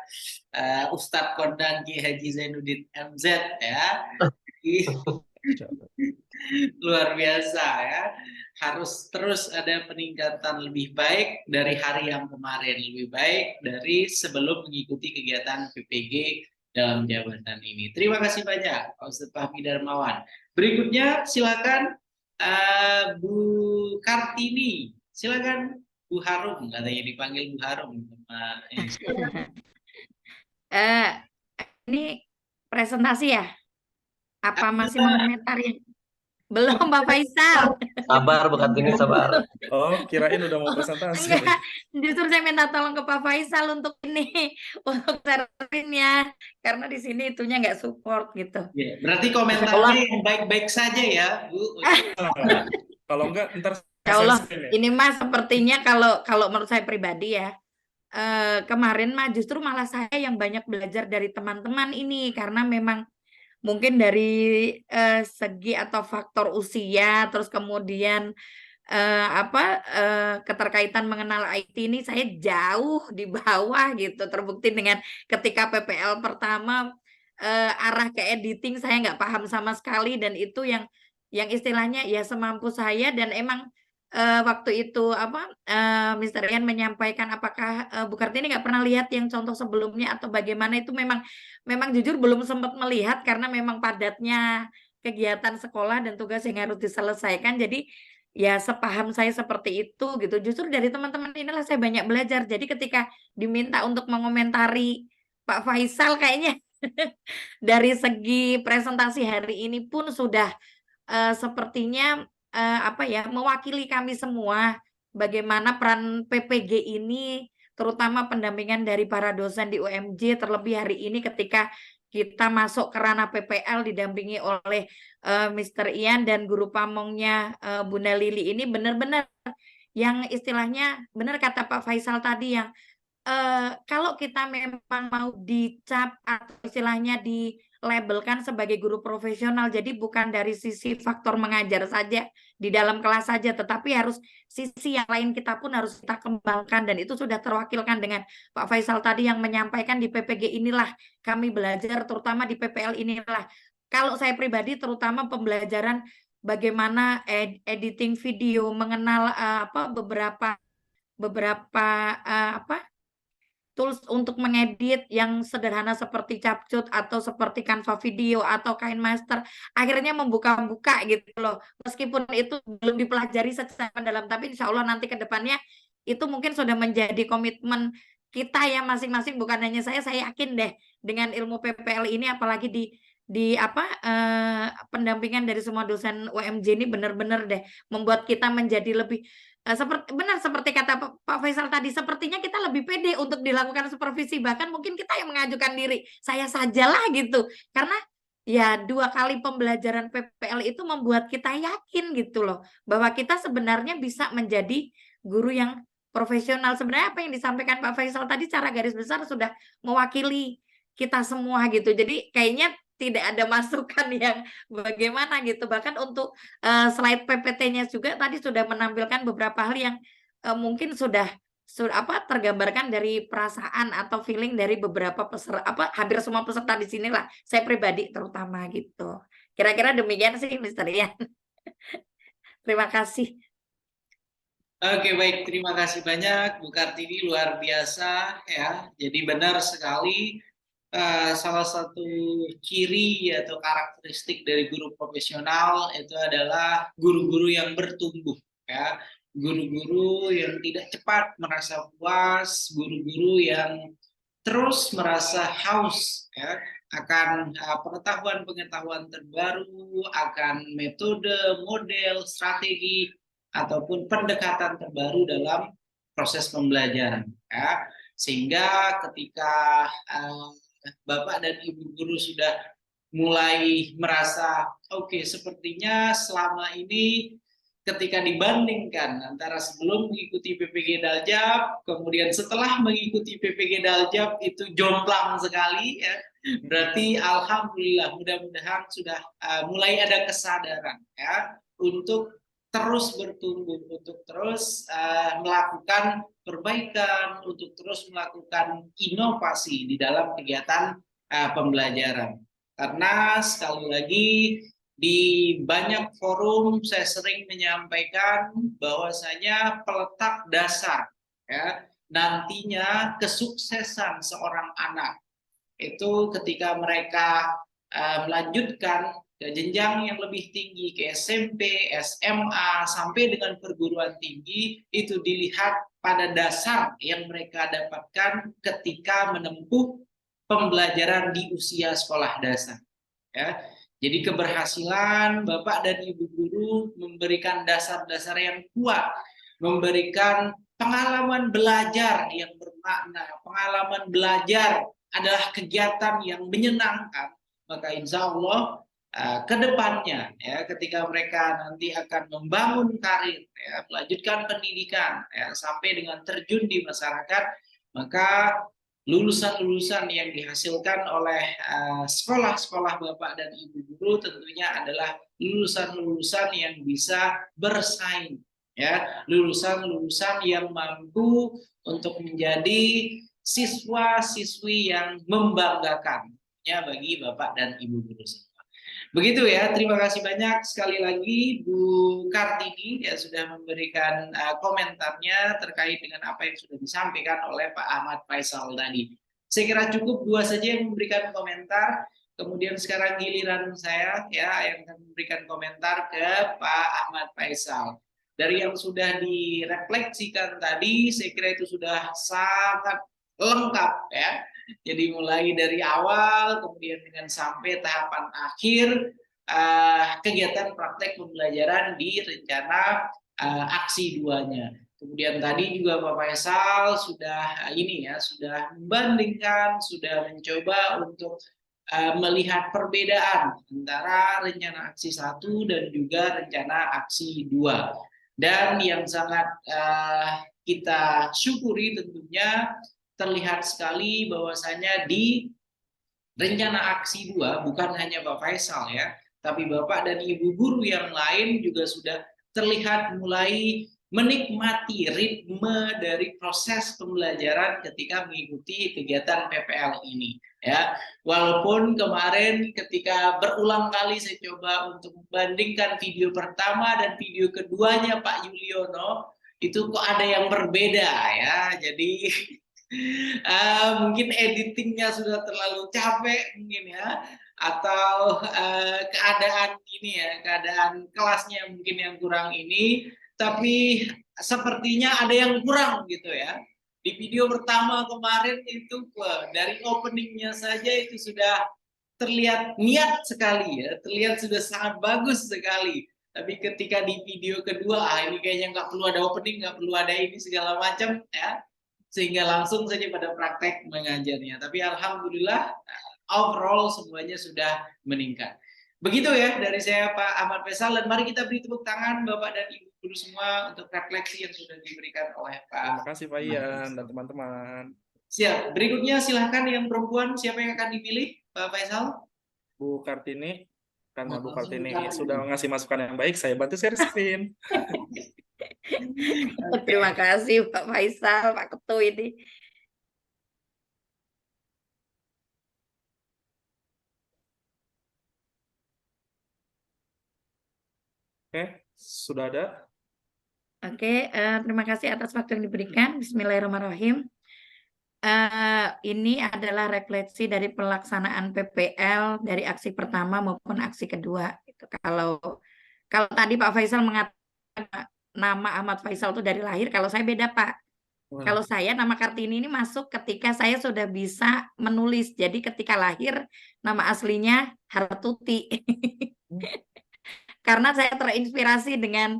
Ustadz Kondang Ki Haji Zainuddin MZ ya. Luar biasa ya. Harus terus ada peningkatan lebih baik dari hari yang kemarin, lebih baik dari sebelum mengikuti kegiatan PPG dalam jabatan ini. Terima kasih banyak Pak Ustadz Fahmi Darmawan. Berikutnya silakan Bu Kartini. Silakan Bu Harum, katanya dipanggil Bu Harum. Ini presentasi ya? Apa masih mengomentari? Belum Pak Faisal. sabar, Bu Kartini, sabar. Oh, kirain udah mau presentasi. Enggak, justru saya minta tolong ke Pak Faisal untuk ini, untuk sharingnya, karena di sini itunya nggak support gitu. Ya, berarti komentarnya yang baik-baik saja ya, Bu. Kalau enggak ntar Ya Allah, saya ini Mas sepertinya kalau menurut saya pribadi ya, kemarin mah justru malah saya yang banyak belajar dari teman-teman ini, karena memang mungkin dari segi atau faktor usia, terus kemudian keterkaitan mengenal IT ini saya jauh di bawah gitu. Terbukti dengan ketika PPL pertama arah ke editing saya nggak paham sama sekali, dan itu yang istilahnya ya semampu saya. Dan emang waktu itu Mr. Ian menyampaikan apakah Bu Kartini nggak pernah lihat yang contoh sebelumnya atau bagaimana, itu memang jujur belum sempat melihat karena memang padatnya kegiatan sekolah dan tugas yang harus diselesaikan. Jadi ya sepaham saya seperti itu gitu. Justru dari teman-teman inilah saya banyak belajar. Jadi ketika diminta untuk mengomentari Pak Faisal kayaknya Dari segi presentasi hari ini pun sudah sepertinya apa ya, mewakili kami semua bagaimana peran PPG ini, terutama pendampingan dari para dosen di UMJ, terlebih hari ini ketika kita masuk ke ranah PPL didampingi oleh Mr. Ian dan guru pamongnya Bunda Lili ini benar-benar yang istilahnya benar kata Pak Faisal tadi yang kalau kita memang mau dicap atau istilahnya dilabelkan sebagai guru profesional, jadi bukan dari sisi faktor mengajar saja di dalam kelas saja, tetapi harus sisi yang lain kita pun harus kita kembangkan dan itu sudah terwakilkan dengan Pak Faisal tadi yang menyampaikan di PPG inilah kami belajar, terutama di PPL inilah. Kalau saya pribadi terutama pembelajaran bagaimana editing video, mengenal beberapa tools untuk mengedit yang sederhana seperti CapCut atau seperti Canva Video atau KineMaster, akhirnya membuka-buka gitu loh. Meskipun itu belum dipelajari secara mendalam, tapi insya Allah nanti ke depannya itu mungkin sudah menjadi komitmen kita ya masing-masing, bukan hanya saya yakin deh dengan ilmu PPL ini, apalagi di pendampingan dari semua dosen UMJ ini benar-benar deh membuat kita menjadi lebih seperti kata Pak Faisal tadi, sepertinya kita lebih pede untuk dilakukan supervisi, bahkan mungkin kita yang mengajukan diri, saya sajalah gitu, karena ya 2 kali pembelajaran PPL itu membuat kita yakin gitu loh, bahwa kita sebenarnya bisa menjadi guru yang profesional. Sebenarnya apa yang disampaikan Pak Faisal tadi secara garis besar sudah mewakili kita semua gitu, jadi kayaknya tidak ada masukan yang bagaimana gitu, bahkan untuk slide PPT-nya juga tadi sudah menampilkan beberapa hal yang mungkin sudah tergambarkan dari perasaan atau feeling dari beberapa hampir semua peserta di sinilah, saya pribadi terutama gitu. Kira-kira demikian sih Mr. Ian. Terima kasih. Oke, baik, terima kasih banyak Bu Kartini, luar biasa ya. Jadi benar sekali salah satu ciri atau karakteristik dari guru profesional itu adalah guru-guru yang bertumbuh ya, guru-guru yang tidak cepat merasa puas, guru-guru yang terus merasa haus ya akan pengetahuan-pengetahuan terbaru, akan metode, model, strategi ataupun pendekatan terbaru dalam proses pembelajaran ya. Sehingga ketika Bapak dan Ibu guru sudah mulai merasa oke, sepertinya selama ini ketika dibandingkan antara sebelum mengikuti PPG Daljab kemudian setelah mengikuti PPG Daljab itu jomplang sekali ya. Berarti alhamdulillah mudah-mudahan sudah mulai ada kesadaran ya untuk terus bertumbuh, untuk terus melakukan perbaikan, untuk terus melakukan inovasi di dalam kegiatan pembelajaran. Karena sekali lagi di banyak forum saya sering menyampaikan bahwasanya peletak dasar ya nantinya kesuksesan seorang anak itu ketika mereka melanjutkan ke jenjang yang lebih tinggi, ke SMP, SMA, sampai dengan perguruan tinggi, itu dilihat pada dasar yang mereka dapatkan ketika menempuh pembelajaran di usia sekolah dasar. Ya. Jadi keberhasilan Bapak dan Ibu guru memberikan dasar-dasar yang kuat, memberikan pengalaman belajar yang bermakna, pengalaman belajar adalah kegiatan yang menyenangkan, maka insya Allah ke depannya ya ketika mereka nanti akan membangun karir ya, melanjutkan pendidikan ya, sampai dengan terjun di masyarakat, maka lulusan-lulusan yang dihasilkan oleh sekolah-sekolah Bapak dan Ibu guru tentunya adalah lulusan-lulusan yang bisa bersaing ya, lulusan-lulusan yang mampu untuk menjadi siswa-siswi yang membanggakan ya bagi Bapak dan Ibu guru semua. Begitu ya, terima kasih banyak sekali lagi Bu Kartini yang sudah memberikan komentarnya terkait dengan apa yang sudah disampaikan oleh Pak Ahmad Faisal tadi. Saya kira cukup 2 saja yang memberikan komentar, kemudian sekarang giliran saya ya yang akan memberikan komentar ke Pak Ahmad Faisal. Dari yang sudah direfleksikan tadi, saya kira itu sudah sangat lengkap ya. Jadi mulai dari awal, kemudian dengan sampai tahapan akhir kegiatan praktek pembelajaran di rencana aksi 2-nya. Kemudian tadi juga Pak Faisal sudah sudah membandingkan, sudah mencoba untuk melihat perbedaan antara rencana aksi 1 dan juga rencana aksi 2. Dan yang sangat kita syukuri tentunya terlihat sekali bahwasanya di rencana aksi 2 bukan hanya Pak Faisal ya, tapi Bapak dan Ibu guru yang lain juga sudah terlihat mulai menikmati ritme dari proses pembelajaran ketika mengikuti kegiatan PPL ini ya. Walaupun kemarin ketika berulang kali saya coba untuk membandingkan video pertama dan video keduanya Pak Yuliono, itu kok ada yang berbeda ya. Jadi mungkin editingnya sudah terlalu capek mungkin ya, atau keadaan kelasnya mungkin yang kurang ini, tapi sepertinya ada yang kurang gitu ya. Di video pertama kemarin itu dari openingnya saja itu sudah terlihat niat sekali ya, terlihat sudah sangat bagus sekali. Tapi ketika di video kedua, ini kayaknya nggak perlu ada opening, nggak perlu ada ini segala macam ya, sehingga langsung saja pada praktek mengajarnya. Tapi alhamdulillah overall semuanya sudah meningkat. Begitu ya dari saya Pak Ahmad Faisal, dan mari kita beri tepuk tangan Bapak dan Ibu guru semua untuk refleksi yang sudah diberikan oleh Pak. Terima kasih Pak Ian dan teman-teman. Siap. Berikutnya silahkan yang perempuan, siapa yang akan dipilih Pak Faisal? Bu Kartini, karena Bu Kartini sudah ngasih masukan yang baik, saya bantu share screen. Terima kasih Pak Faisal, Pak Ketua ini. Oke, sudah ada. Oke, terima kasih atas waktu yang diberikan. Bismillahirrahmanirrahim. Ini adalah refleksi dari pelaksanaan PPL dari aksi pertama maupun aksi kedua. Kalau tadi Pak Faisal mengatakan nama Ahmad Faisal itu dari lahir, kalau saya beda Pak. Kalau saya nama Kartini ini masuk ketika saya sudah bisa menulis. Jadi ketika lahir nama aslinya Hartuti. Karena saya terinspirasi dengan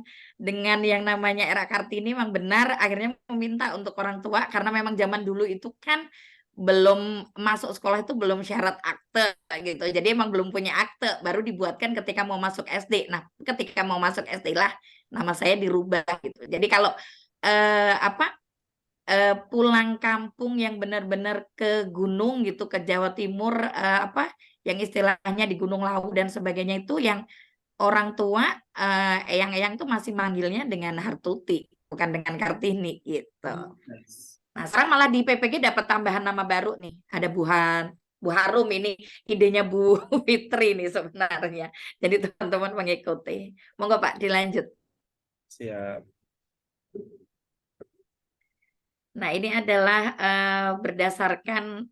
yang namanya era Kartini, memang benar akhirnya meminta untuk orang tua, karena memang zaman dulu itu kan belum masuk sekolah itu belum syarat akte gitu. Jadi emang belum punya akte, baru dibuatkan ketika mau masuk SD. Nah, ketika mau masuk SD lah nama saya dirubah gitu. Jadi kalau pulang kampung yang benar-benar ke gunung gitu, ke Jawa Timur, yang istilahnya di Gunung Lawu dan sebagainya, itu yang orang tua eyang-eyang tuh masih manggilnya dengan Hartuti, bukan dengan Kartini gitu. Nah, sekarang malah di PPG dapat tambahan nama baru nih. Ada Bu Harum, ini idenya Bu Fitri nih sebenarnya. Jadi teman-teman mengikuti. Monggo Pak dilanjut. Siap. Nah, ini adalah berdasarkan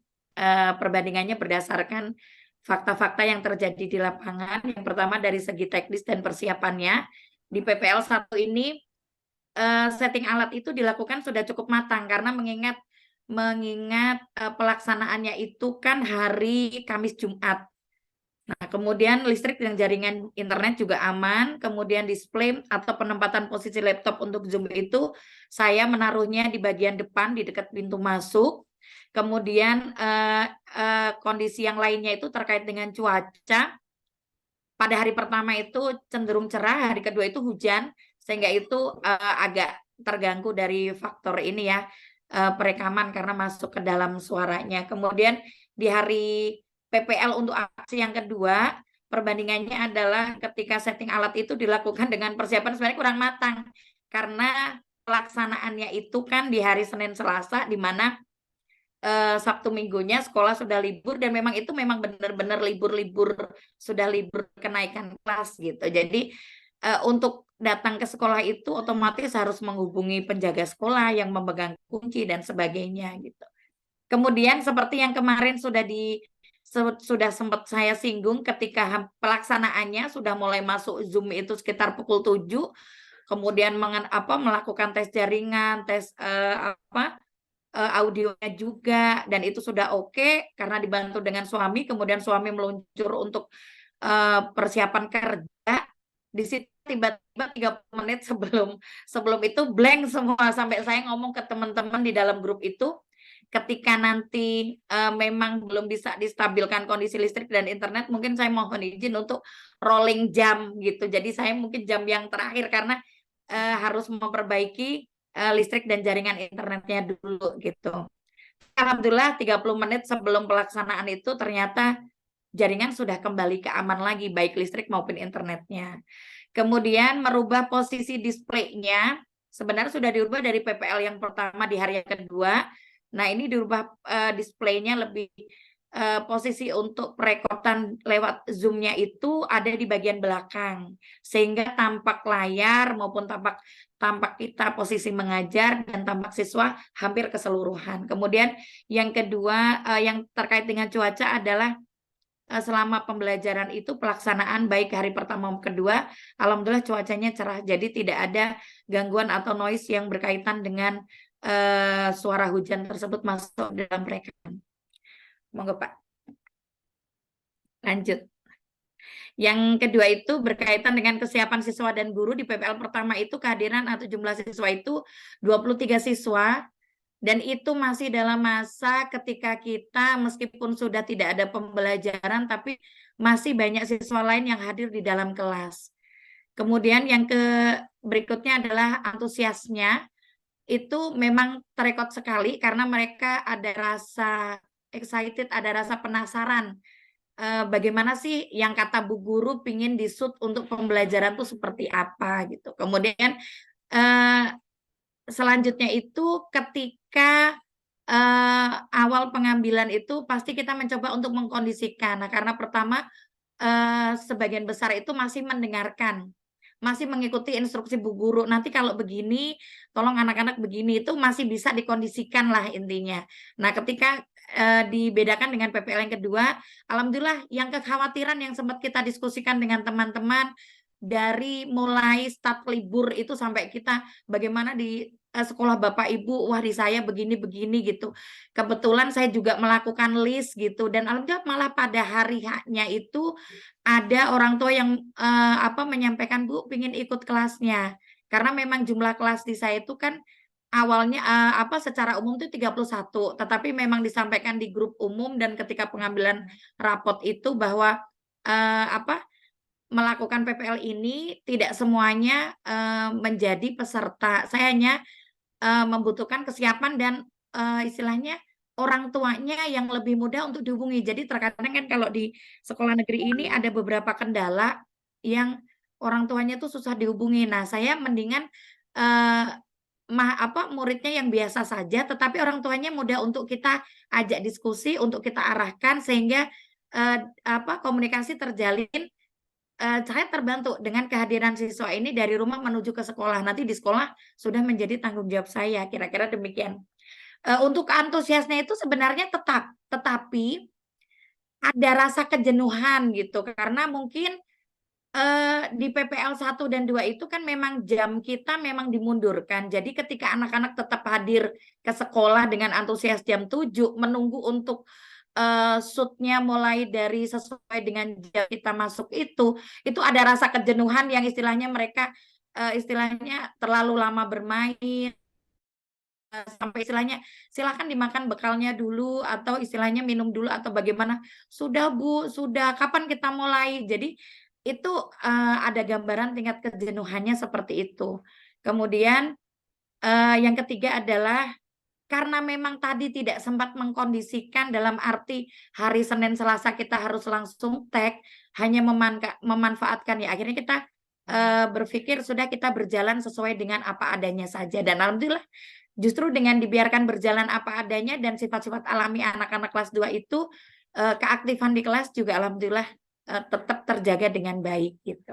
perbandingannya berdasarkan fakta-fakta yang terjadi di lapangan. Yang pertama dari segi teknis dan persiapannya. Di PPL 1 ini setting alat itu dilakukan sudah cukup matang, karena mengingat pelaksanaannya itu kan hari Kamis Jumat. Nah, kemudian listrik dan jaringan internet juga aman. Kemudian display atau penempatan posisi laptop untuk Zoom itu saya menaruhnya di bagian depan di dekat pintu masuk. Kemudian kondisi yang lainnya itu terkait dengan cuaca. Pada hari pertama itu cenderung cerah, hari kedua itu hujan, sehingga itu agak terganggu dari faktor ini ya, perekaman karena masuk ke dalam suaranya. Kemudian di hari PPL untuk aksi yang kedua, perbandingannya adalah ketika setting alat itu dilakukan dengan persiapan sebenarnya kurang matang, karena pelaksanaannya itu kan di hari Senin Selasa, di mana Sabtu Minggunya sekolah sudah libur, dan memang itu memang benar-benar libur sudah libur kenaikan kelas gitu. Jadi untuk datang ke sekolah itu otomatis harus menghubungi penjaga sekolah yang memegang kunci dan sebagainya gitu. Kemudian seperti yang kemarin sudah sempat saya singgung, ketika pelaksanaannya sudah mulai masuk Zoom itu sekitar pukul 7, kemudian melakukan tes jaringan, tes audionya juga, dan itu sudah oke karena dibantu dengan suami. Kemudian suami meluncur untuk persiapan kerja. Di situ tiba-tiba 30 menit sebelum itu blank semua, sampai saya ngomong ke teman-teman di dalam grup itu, ketika nanti memang belum bisa distabilkan kondisi listrik dan internet, mungkin saya mohon izin untuk rolling jam gitu. Jadi saya mungkin jam yang terakhir karena harus memperbaiki listrik dan jaringan internetnya dulu gitu. Alhamdulillah 30 menit sebelum pelaksanaan itu ternyata jaringan sudah kembali ke aman lagi, baik listrik maupun internetnya. Kemudian merubah posisi displaynya, sebenarnya sudah dirubah dari PPL yang pertama di hari yang kedua. Nah, ini dirubah displaynya lebih posisi untuk perekotan lewat Zoom-nya itu ada di bagian belakang, sehingga tampak layar maupun tampak kita posisi mengajar dan tampak siswa hampir keseluruhan. Kemudian yang kedua yang terkait dengan cuaca adalah selama pembelajaran itu pelaksanaan baik hari pertama maupun kedua, alhamdulillah cuacanya cerah, jadi tidak ada gangguan atau noise yang berkaitan dengan suara hujan tersebut masuk dalam rekaman. Monggo Pak. Lanjut. Yang kedua itu berkaitan dengan kesiapan siswa dan guru. Di PPL pertama itu kehadiran atau jumlah siswa itu 23 siswa. Dan itu masih dalam masa ketika kita meskipun sudah tidak ada pembelajaran, tapi masih banyak siswa lain yang hadir di dalam kelas. Kemudian yang berikutnya adalah antusiasnya. Itu memang terekod sekali karena mereka ada rasa excited, ada rasa penasaran. Bagaimana sih yang kata Bu Guru pingin disut untuk pembelajaran itu seperti apa gitu. Kemudian selanjutnya itu ketika awal pengambilan itu pasti kita mencoba untuk mengkondisikan. Nah, karena pertama sebagian besar itu masih mendengarkan, masih mengikuti instruksi Bu Guru. Nanti kalau begini, tolong anak-anak begini, itu masih bisa dikondisikan lah intinya. Nah, ketika dibedakan dengan PPL yang kedua, alhamdulillah yang kekhawatiran yang sempat kita diskusikan dengan teman-teman dari mulai start libur itu sampai kita bagaimana di sekolah Bapak Ibu, wah di saya begini-begini gitu. Kebetulan saya juga melakukan list gitu, dan alhamdulillah malah pada hari haknya itu ada orang tua yang menyampaikan, Bu, pingin ikut kelasnya. Karena memang jumlah kelas di saya itu kan awalnya secara umum itu 31, tetapi memang disampaikan di grup umum dan ketika pengambilan rapot itu bahwa melakukan PPL ini tidak semuanya menjadi peserta. Saya hanya membutuhkan kesiapan dan istilahnya orang tuanya yang lebih mudah untuk dihubungi. Jadi terkadang kan kalau di sekolah negeri ini ada beberapa kendala yang orang tuanya tuh susah dihubungi. Nah, saya mendingan muridnya yang biasa saja, tetapi orang tuanya mudah untuk kita ajak diskusi, untuk kita arahkan sehingga komunikasi terjalin. Saya terbantu dengan kehadiran siswa ini dari rumah menuju ke sekolah. Nanti di sekolah sudah menjadi tanggung jawab saya, kira-kira demikian. Untuk antusiasnya itu sebenarnya tetap, tetapi ada rasa kejenuhan gitu, karena mungkin di PPL 1 dan 2 itu kan memang jam kita memang dimundurkan. Jadi ketika anak-anak tetap hadir ke sekolah dengan antusias jam 7, menunggu untuk shoot-nya mulai dari sesuai dengan jam kita masuk itu ada rasa kejenuhan yang istilahnya mereka istilahnya terlalu lama bermain, sampai istilahnya silakan dimakan bekalnya dulu atau istilahnya minum dulu atau bagaimana. Sudah Bu, sudah, kapan kita mulai? Jadi itu ada gambaran tingkat kejenuhannya seperti itu. Kemudian yang ketiga adalah karena memang tadi tidak sempat mengkondisikan dalam arti hari Senin Selasa kita harus langsung tag, hanya memanfaatkan ya akhirnya kita berpikir sudah kita berjalan sesuai dengan apa adanya saja, dan alhamdulillah justru dengan dibiarkan berjalan apa adanya dan sifat-sifat alami anak-anak kelas 2 itu keaktifan di kelas juga alhamdulillah tetap terjaga dengan baik gitu.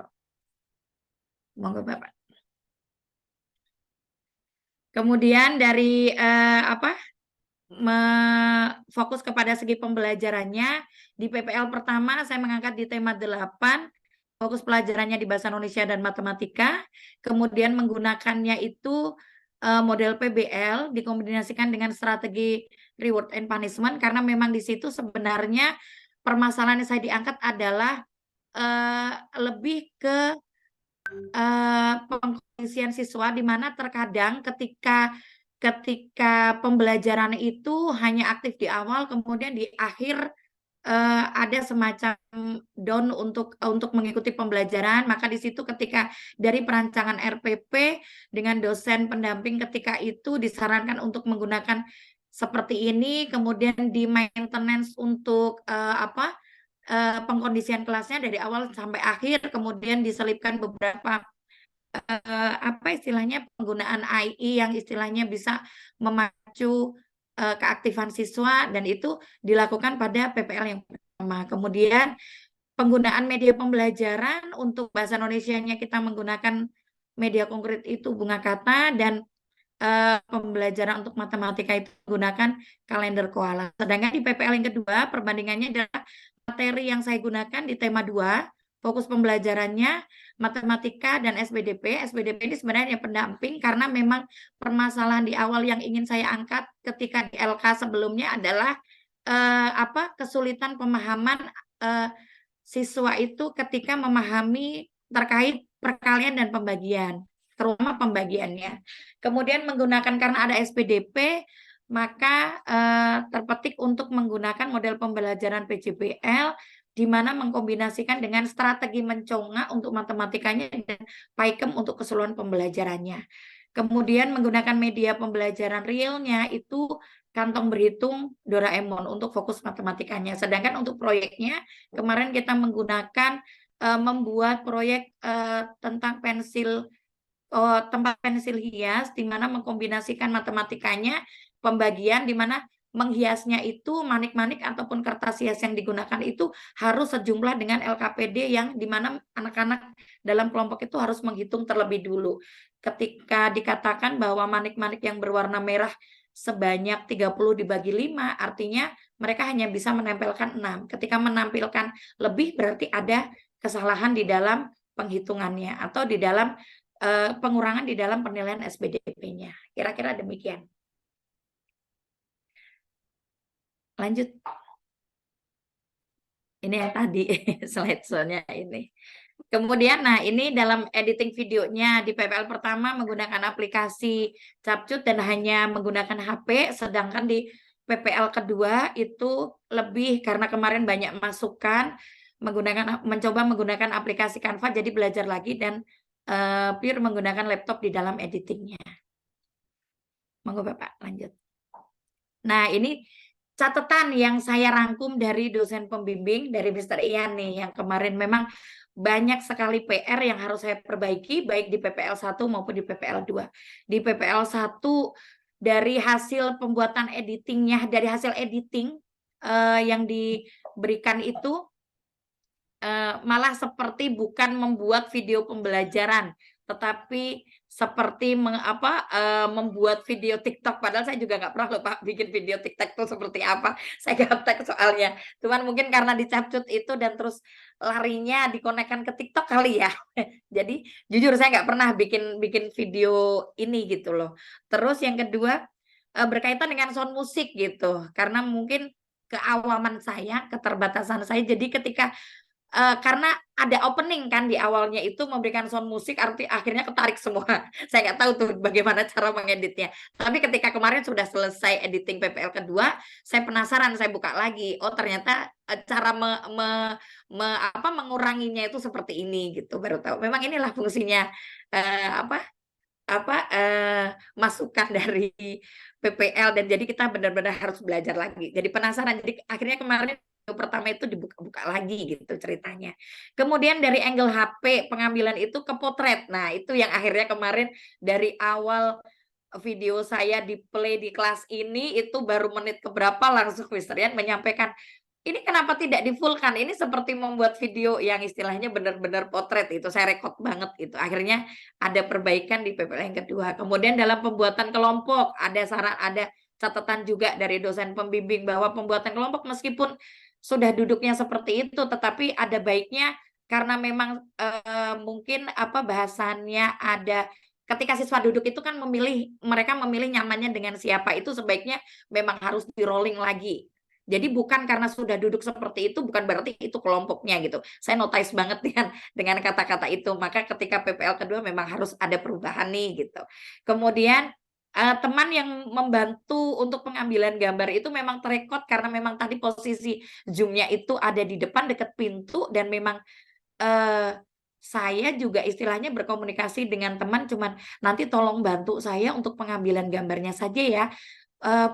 Monggo Bapak. Kemudian dari fokus kepada segi pembelajarannya, di PPL pertama saya mengangkat di tema 8, fokus pelajarannya di bahasa Indonesia dan matematika, kemudian menggunakannya itu model PBL dikombinasikan dengan strategi reward and punishment, karena memang di situ sebenarnya permasalahan yang saya diangkat adalah lebih ke pengkondisian siswa, di mana terkadang ketika pembelajaran itu hanya aktif di awal, kemudian di akhir ada semacam down untuk mengikuti pembelajaran. Maka di situ ketika dari perancangan RPP dengan dosen pendamping ketika itu disarankan untuk menggunakan seperti ini, kemudian di maintenance untuk pengkondisian kelasnya dari awal sampai akhir, kemudian diselipkan beberapa istilahnya penggunaan AI yang istilahnya bisa memacu keaktifan siswa, dan itu dilakukan pada PPL yang pertama. Kemudian penggunaan media pembelajaran untuk bahasa Indonesianya kita menggunakan media konkret itu bunga kata, dan pembelajaran untuk matematika itu menggunakan kalender koala. Sedangkan di PPL yang kedua perbandingannya adalah materi yang saya gunakan di tema 2, fokus pembelajarannya matematika dan SBDP. SBDP ini sebenarnya pendamping, karena memang permasalahan di awal yang ingin saya angkat ketika di LK sebelumnya adalah kesulitan pemahaman siswa itu ketika memahami terkait perkalian dan pembagian, terutama pembagiannya. Kemudian menggunakan, karena ada SPDP, maka terpetik untuk menggunakan model pembelajaran PJBL, di mana mengkombinasikan dengan strategi mencongak untuk matematikanya dan PAIKEM untuk keseluruhan pembelajarannya. Kemudian menggunakan media pembelajaran realnya itu kantong berhitung Doraemon untuk fokus matematikanya. Sedangkan untuk proyeknya kemarin kita menggunakan membuat proyek tentang tempat pensil hias, di mana mengkombinasikan matematikanya, pembagian, di mana menghiasnya itu manik-manik ataupun kertas hias yang digunakan itu harus sejumlah dengan LKPD, yang di mana anak-anak dalam kelompok itu harus menghitung terlebih dulu. Ketika dikatakan bahwa manik-manik yang berwarna merah sebanyak 30 dibagi 5, artinya mereka hanya bisa menempelkan 6. Ketika menampilkan lebih berarti ada kesalahan di dalam penghitungannya atau di dalam pengurangan di dalam penilaian SBDP-nya. Kira-kira demikian. Lanjut. Ini yang tadi slide-nya ini. Kemudian, nah ini dalam editing videonya di PPL pertama menggunakan aplikasi Capcut dan hanya menggunakan HP, sedangkan di PPL kedua itu lebih, karena kemarin banyak masukan, mencoba menggunakan aplikasi Canva, jadi belajar lagi dan pure menggunakan laptop di dalam editingnya. Monggo Bapak lanjut. Nah ini catatan yang saya rangkum dari dosen pembimbing, dari Mr. Ian nih, yang kemarin memang banyak sekali PR yang harus saya perbaiki, baik di PPL 1 maupun di PPL 2. Di PPL 1, dari hasil pembuatan editingnya, dari hasil editing yang diberikan itu, malah seperti bukan membuat video pembelajaran, tetapi seperti membuat video TikTok. Padahal saya juga nggak pernah loh Pak bikin video TikTok itu seperti apa. Saya gaptek soalnya. Cuman mungkin karena di Capcut itu dan terus larinya dikonekkan ke TikTok kali ya. Jadi jujur saya nggak pernah bikin video ini gitu loh. Terus yang kedua berkaitan dengan sound musik gitu. Karena mungkin keawaman saya, keterbatasan saya. Jadi ketika karena ada opening kan di awalnya itu memberikan sound musik, akhirnya ketarik semua. Saya nggak tahu tuh bagaimana cara mengeditnya. Tapi ketika kemarin sudah selesai editing PPL kedua, saya penasaran, saya buka lagi. Oh ternyata cara menguranginya itu seperti ini gitu. Baru tahu. Memang inilah fungsinya masukan dari PPL, dan jadi kita benar-benar harus belajar lagi. Jadi penasaran. Jadi akhirnya kemarin pertama itu dibuka-buka lagi gitu ceritanya. Kemudian dari angle HP pengambilan itu ke potret. Nah, itu yang akhirnya kemarin dari awal video saya di play di kelas ini itu baru menit keberapa langsung Mr. Ian menyampaikan, ini kenapa tidak di full kan? Ini seperti membuat video yang istilahnya benar-benar potret, itu saya rekod banget itu. Akhirnya ada perbaikan di PPL yang kedua. Kemudian dalam pembuatan kelompok ada catatan juga dari dosen pembimbing bahwa pembuatan kelompok meskipun sudah duduknya seperti itu, tetapi ada baiknya karena memang mungkin bahasannya ada ketika siswa duduk itu kan mereka memilih nyamannya dengan siapa, itu sebaiknya memang harus di rolling lagi. Jadi bukan karena sudah duduk seperti itu, bukan berarti itu kelompoknya gitu. Saya notice banget dengan kata-kata itu. Maka ketika PPL kedua memang harus ada perubahan nih gitu. Kemudian teman yang membantu untuk pengambilan gambar itu memang terekod karena memang tadi posisi Zoom-nya itu ada di depan dekat pintu, dan memang saya juga istilahnya berkomunikasi dengan teman, cuman nanti tolong bantu saya untuk pengambilan gambarnya saja ya.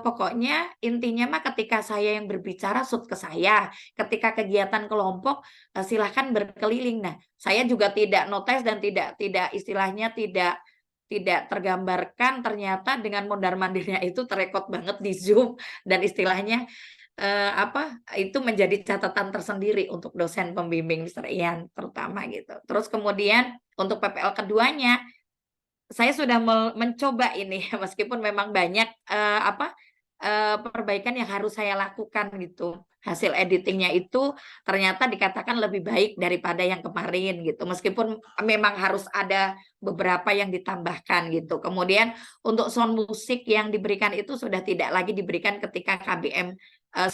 Pokoknya intinya mah ketika saya yang berbicara shoot ke saya, ketika kegiatan kelompok silahkan berkeliling. Nah, saya juga tidak notice dan tidak istilahnya tidak tergambarkan ternyata dengan mondar-mandirnya itu terekod banget di Zoom, dan istilahnya itu menjadi catatan tersendiri untuk dosen pembimbing Mr. Ian terutama gitu. Terus kemudian untuk PPL keduanya saya sudah mencoba ini meskipun memang banyak perbaikan yang harus saya lakukan gitu. Hasil editingnya itu ternyata dikatakan lebih baik daripada yang kemarin gitu. Meskipun memang harus ada beberapa yang ditambahkan gitu. Kemudian untuk sound musik yang diberikan itu sudah tidak lagi diberikan ketika KBM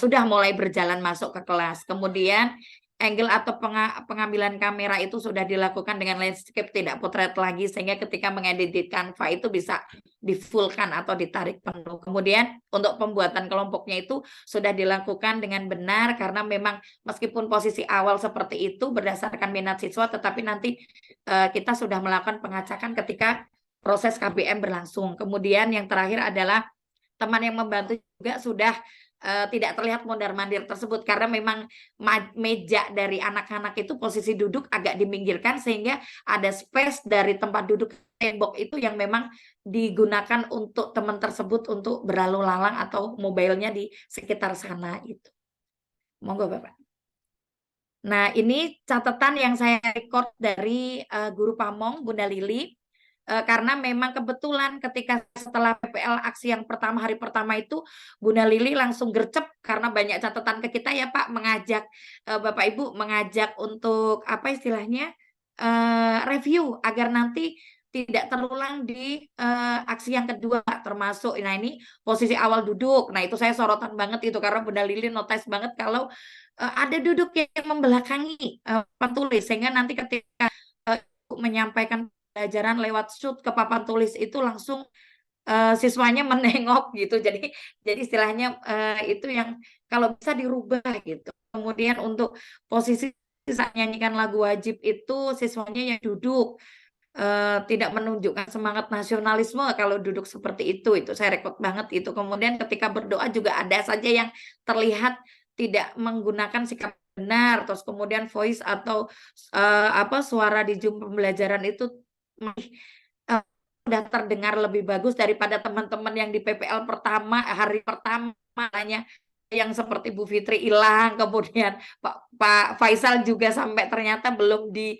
sudah mulai berjalan masuk ke kelas. Kemudian angle atau pengambilan kamera itu sudah dilakukan dengan landscape, tidak potret lagi, sehingga ketika mengedit di Canva itu bisa di-fullkan atau ditarik penuh. Kemudian untuk pembuatan kelompoknya itu sudah dilakukan dengan benar, karena memang meskipun posisi awal seperti itu berdasarkan minat siswa, tetapi nanti kita sudah melakukan pengacakan ketika proses KBM berlangsung. Kemudian yang terakhir adalah teman yang membantu juga sudah tidak terlihat mondar-mandir tersebut, karena memang meja dari anak-anak itu posisi duduk agak diminggirkan, sehingga ada space dari tempat duduk tembok itu yang memang digunakan untuk teman tersebut untuk berlalu lalang atau mobilenya di sekitar sana itu. Monggo Bapak. Nah, ini catatan yang saya record dari guru pamong Bunda Lili. Karena memang kebetulan ketika setelah PPL aksi yang pertama, hari pertama itu Bunda Lili langsung gercep karena banyak catatan ke kita ya Pak, mengajak Bapak Ibu mengajak untuk apa istilahnya review agar nanti tidak terulang di aksi yang kedua, termasuk nah ini posisi awal duduk. Nah itu saya sorotan banget itu karena Bunda Lili notice banget kalau ada duduk yang membelakangi papan tulis, sehingga nanti ketika menyampaikan pelajaran lewat shoot ke papan tulis itu langsung siswanya menengok gitu. Jadi istilahnya itu yang kalau bisa dirubah gitu. Kemudian untuk posisi saat nyanyikan lagu wajib itu siswanya yang duduk, tidak menunjukkan semangat nasionalisme kalau duduk seperti itu saya rekod banget itu. Kemudian ketika berdoa juga ada saja yang terlihat tidak menggunakan sikap benar, terus kemudian voice atau suara di Zoom pembelajaran itu sudah terdengar lebih bagus daripada teman-teman yang di PPL pertama, hari pertamanya yang seperti Bu Fitri hilang, kemudian Pak Faisal juga sampai ternyata belum di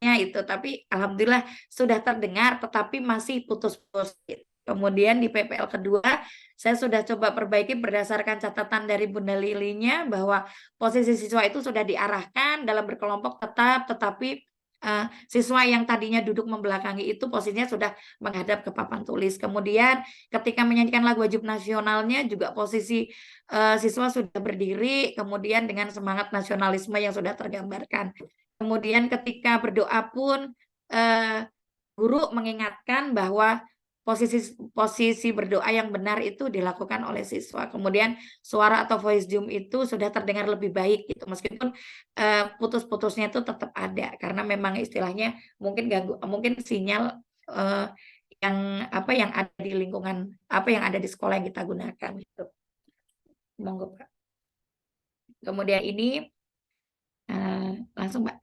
itu, tapi alhamdulillah sudah terdengar, tetapi masih putus-putus. Kemudian di PPL kedua saya sudah coba perbaiki berdasarkan catatan dari Bunda Lilinya bahwa posisi siswa itu sudah diarahkan dalam berkelompok tetap, tetapi siswa yang tadinya duduk membelakangi itu posisinya sudah menghadap ke papan tulis. Kemudian ketika menyanyikan lagu wajib nasionalnya juga posisi siswa sudah berdiri, kemudian dengan semangat nasionalisme yang sudah tergambarkan. Kemudian ketika berdoa pun guru mengingatkan bahwa posisi berdoa yang benar itu dilakukan oleh siswa. Kemudian suara atau voice Zoom itu sudah terdengar lebih baik gitu, meskipun putus-putusnya itu tetap ada karena memang istilahnya mungkin mungkin sinyal yang ada di lingkungan yang ada di sekolah yang kita gunakan gitu. Monggo Pak. Kemudian ini langsung Mbak.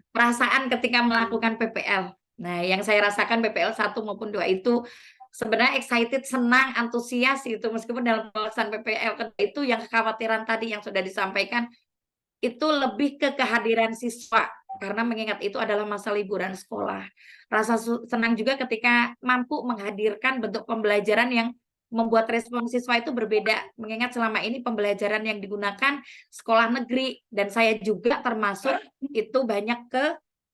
Perasaan ketika melakukan PPL. Nah, yang saya rasakan PPL 1 maupun 2 itu sebenarnya excited, senang, antusias itu, meskipun dalam pelaksanaan PPL itu yang kekhawatiran tadi yang sudah disampaikan itu lebih ke kehadiran siswa, karena mengingat itu adalah masa liburan sekolah. Rasa senang juga ketika mampu menghadirkan bentuk pembelajaran yang membuat respon siswa itu berbeda, mengingat selama ini pembelajaran yang digunakan sekolah negeri, dan saya juga termasuk itu banyak ke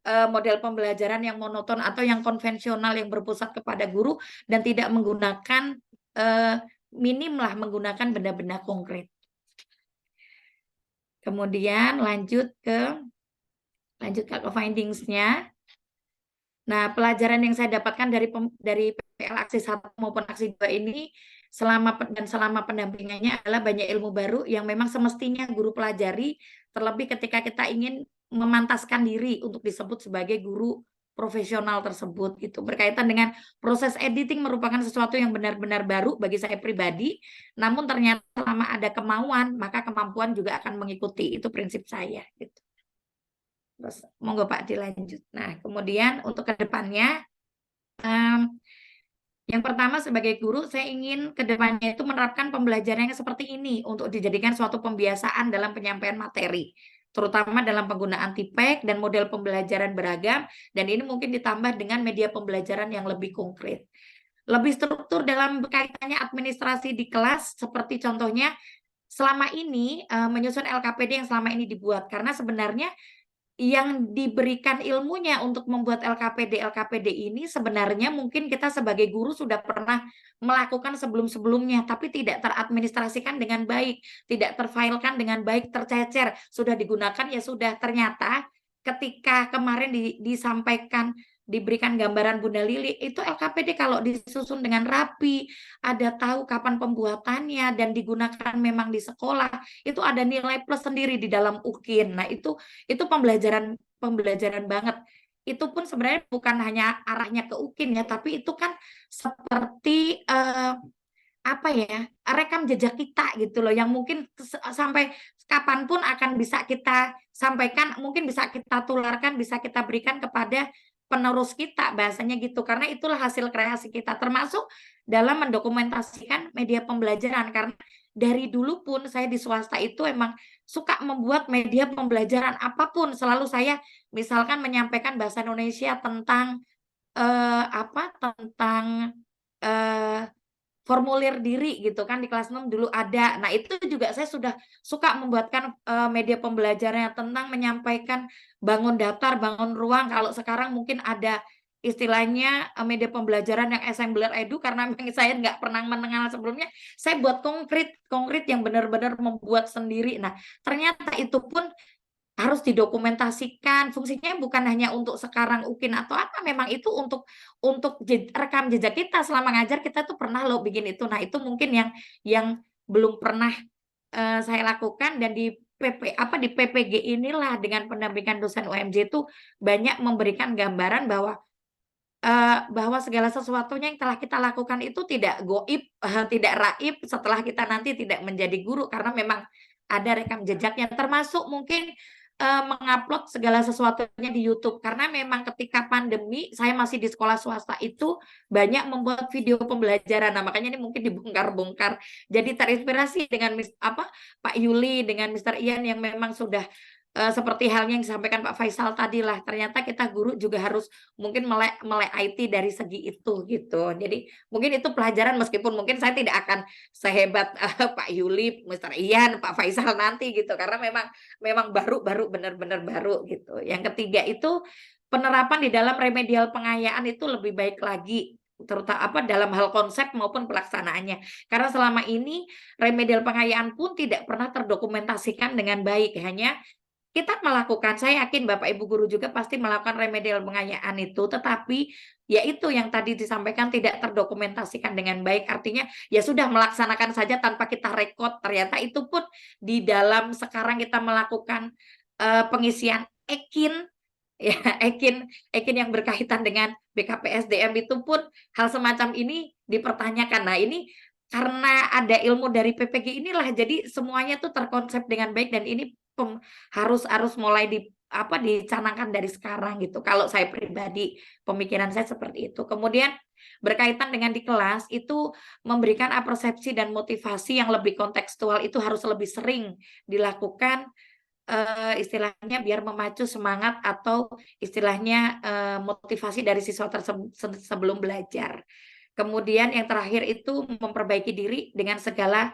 model pembelajaran yang monoton atau yang konvensional yang berpusat kepada guru dan tidak menggunakan minim lah menggunakan benda-benda konkret. Kemudian lanjut ke findings-nya. Nah, pelajaran yang saya dapatkan dari PPL Aksi 1 maupun Aksi 2 ini selama pendampingannya adalah banyak ilmu baru yang memang semestinya guru pelajari, terlebih ketika kita ingin memantaskan diri untuk disebut sebagai guru profesional tersebut gitu. Berkaitan dengan proses editing merupakan sesuatu yang benar-benar baru bagi saya pribadi, namun ternyata selama ada kemauan, maka kemampuan juga akan mengikuti. Itu prinsip saya gitu. Terus monggo Pak dilanjut. Nah, kemudian untuk kedepannya, yang pertama sebagai guru saya ingin kedepannya itu menerapkan pembelajaran yang seperti ini untuk dijadikan suatu pembiasaan dalam penyampaian materi, terutama dalam penggunaan tipek dan model pembelajaran beragam, dan ini mungkin ditambah dengan media pembelajaran yang lebih konkret. Lebih struktur dalam kaitannya administrasi di kelas, seperti contohnya selama ini menyusun LKPD yang selama ini dibuat, karena sebenarnya yang diberikan ilmunya untuk membuat LKPD ini sebenarnya mungkin kita sebagai guru sudah pernah melakukan sebelum-sebelumnya, tapi tidak teradministrasikan dengan baik, tidak terfilekan dengan baik, tercecer, sudah digunakan ya sudah. Ternyata ketika kemarin disampaikan, diberikan gambaran Bunda Lili, itu LKPD kalau disusun dengan rapi, ada tahu kapan pembuatannya dan digunakan memang di sekolah, itu ada nilai plus sendiri di dalam UKIN. Nah, itu pembelajaran banget. Itu pun sebenarnya bukan hanya arahnya ke UKIN ya, tapi itu kan seperti apa ya, rekam jejak kita gitu loh, yang mungkin sampai kapanpun akan bisa kita sampaikan, mungkin bisa kita tularkan, bisa kita berikan kepada penerus kita, bahasanya gitu, karena itulah hasil kreasi kita, termasuk dalam mendokumentasikan media pembelajaran. Karena dari dulu pun saya di swasta itu emang suka membuat media pembelajaran apapun, selalu saya misalkan menyampaikan bahasa Indonesia tentang tentang formulir diri gitu kan, di kelas 6 dulu ada. Nah, itu juga saya sudah suka membuatkan media pembelajarannya tentang menyampaikan bangun daftar, bangun ruang. Kalau sekarang mungkin ada istilahnya media pembelajaran yang assembler edu, karena memang saya nggak pernah mengenal sebelumnya. Saya buat konkret yang benar-benar membuat sendiri. Nah, ternyata itu pun harus didokumentasikan, fungsinya bukan hanya untuk sekarang UKIN atau apa, memang itu untuk rekam jejak kita selama ngajar, kita tuh pernah loh bikin itu. Nah, itu mungkin yang belum pernah saya lakukan, dan di PPG inilah dengan pendampingan dosen UMJ itu banyak memberikan gambaran bahwa segala sesuatunya yang telah kita lakukan itu tidak goib, tidak raib setelah kita nanti tidak menjadi guru, karena memang ada rekam jejaknya, termasuk mungkin mengupload segala sesuatunya di YouTube, karena memang ketika pandemi saya masih di sekolah swasta itu banyak membuat video pembelajaran. Nah, makanya ini mungkin dibongkar-bongkar. Jadi terinspirasi dengan Pak Yuli, dengan Mr. Ian yang memang sudah seperti halnya yang disampaikan Pak Faisal tadi lah, ternyata kita guru juga harus mungkin melek IT dari segi itu gitu. Jadi mungkin itu pelajaran, meskipun mungkin saya tidak akan sehebat Pak Yuli, Mr. Ian, Pak Faisal nanti gitu, karena memang baru benar-benar baru gitu. Yang ketiga itu penerapan di dalam remedial pengayaan itu lebih baik lagi, terutama dalam hal konsep maupun pelaksanaannya. Karena selama ini remedial pengayaan pun tidak pernah terdokumentasikan dengan baik, hanya kita melakukan, saya yakin Bapak Ibu guru juga pasti melakukan remedial pengayaan itu, tetapi ya itu yang tadi disampaikan tidak terdokumentasikan dengan baik, artinya ya sudah melaksanakan saja tanpa kita rekod. Ternyata itu pun di dalam sekarang kita melakukan pengisian EKIN, ya EKIN yang berkaitan dengan BKPSDM itu pun hal semacam ini dipertanyakan. Nah, ini karena ada ilmu dari PPG inilah, jadi semuanya tuh terkonsep dengan baik, dan ini harus mulai dicanangkan dari sekarang gitu. Kalau saya pribadi, pemikiran saya seperti itu. Kemudian berkaitan dengan di kelas itu memberikan persepsi dan motivasi yang lebih kontekstual itu harus lebih sering dilakukan, istilahnya biar memacu semangat atau istilahnya motivasi dari siswa sebelum belajar. Kemudian yang terakhir itu memperbaiki diri dengan segala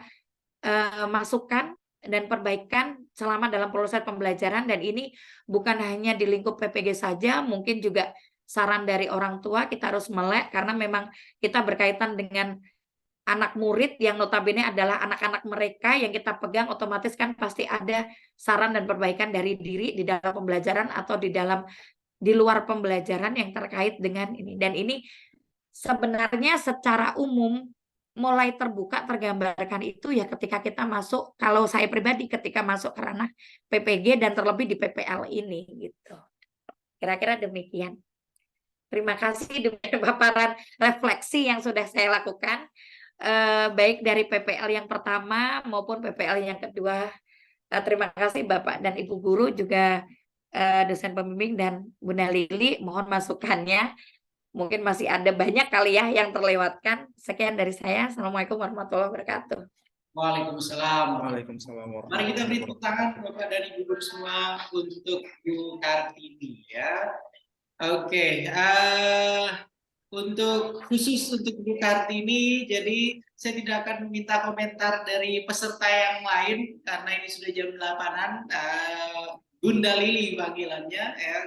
masukan dan perbaikan selama dalam proses pembelajaran, dan ini bukan hanya di lingkup PPG saja, mungkin juga saran dari orang tua kita harus melek karena memang kita berkaitan dengan anak murid yang notabene adalah anak-anak mereka yang kita pegang, otomatis kan pasti ada saran dan perbaikan dari diri di dalam pembelajaran atau di luar pembelajaran yang terkait dengan ini. Dan ini sebenarnya secara umum mulai terbuka tergambarkan itu ya ketika kita masuk, kalau saya pribadi ketika masuk ke ranah PPG dan terlebih di PPL ini gitu. Kira-kira demikian. Terima kasih dengan paparan refleksi yang sudah saya lakukan, baik dari PPL yang pertama maupun PPL yang kedua. Terima kasih Bapak dan Ibu Guru, juga dosen pembimbing dan Bunda Lili, mohon masukannya. Mungkin masih ada banyak kali ya yang terlewatkan. Sekian dari saya. Assalamualaikum warahmatullahi wabarakatuh. Waalaikumsalam. Waalaikumsalam Mari kita beri warahmatullahi tepuk tangan Bapak dan Ibu Guru semua untuk Bu Kartini ya. Oke, untuk khusus untuk Bu Kartini, jadi saya tidak akan meminta komentar dari peserta yang lain karena ini sudah jam 8-an. Bunda Lili panggilannya ya,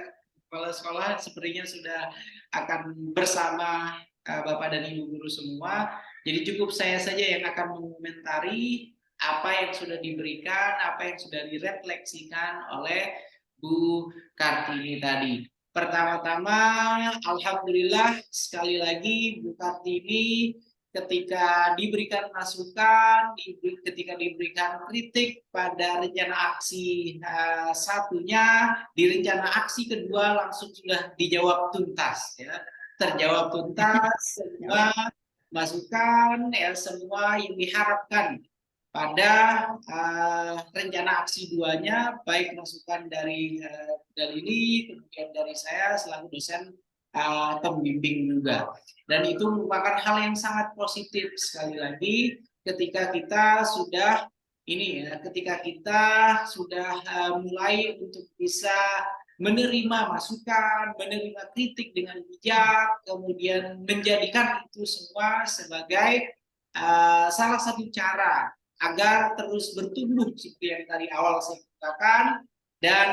kepala sekolah sepertinya sudah akan bersama Bapak dan Ibu Guru semua. Jadi cukup saya saja yang akan mengomentari apa yang sudah diberikan, apa yang sudah direfleksikan oleh Bu Kartini tadi. Pertama-tama, alhamdulillah sekali lagi Bu Kartini ketika diberikan masukan, ketika diberikan kritik pada rencana aksi satunya, di rencana aksi kedua langsung sudah dijawab tuntas ya. Terjawab tuntas semua masukan ya, semua yang diharapkan pada rencana aksi duanya, baik masukan dari ini, kemudian dari saya selaku dosen pembimbing juga. Dan itu merupakan hal yang sangat positif sekali lagi ketika kita sudah ketika kita sudah mulai untuk bisa menerima masukan, menerima kritik dengan bijak, kemudian menjadikan itu semua sebagai salah satu cara agar terus bertumbuh seperti yang tadi awal saya katakan. Dan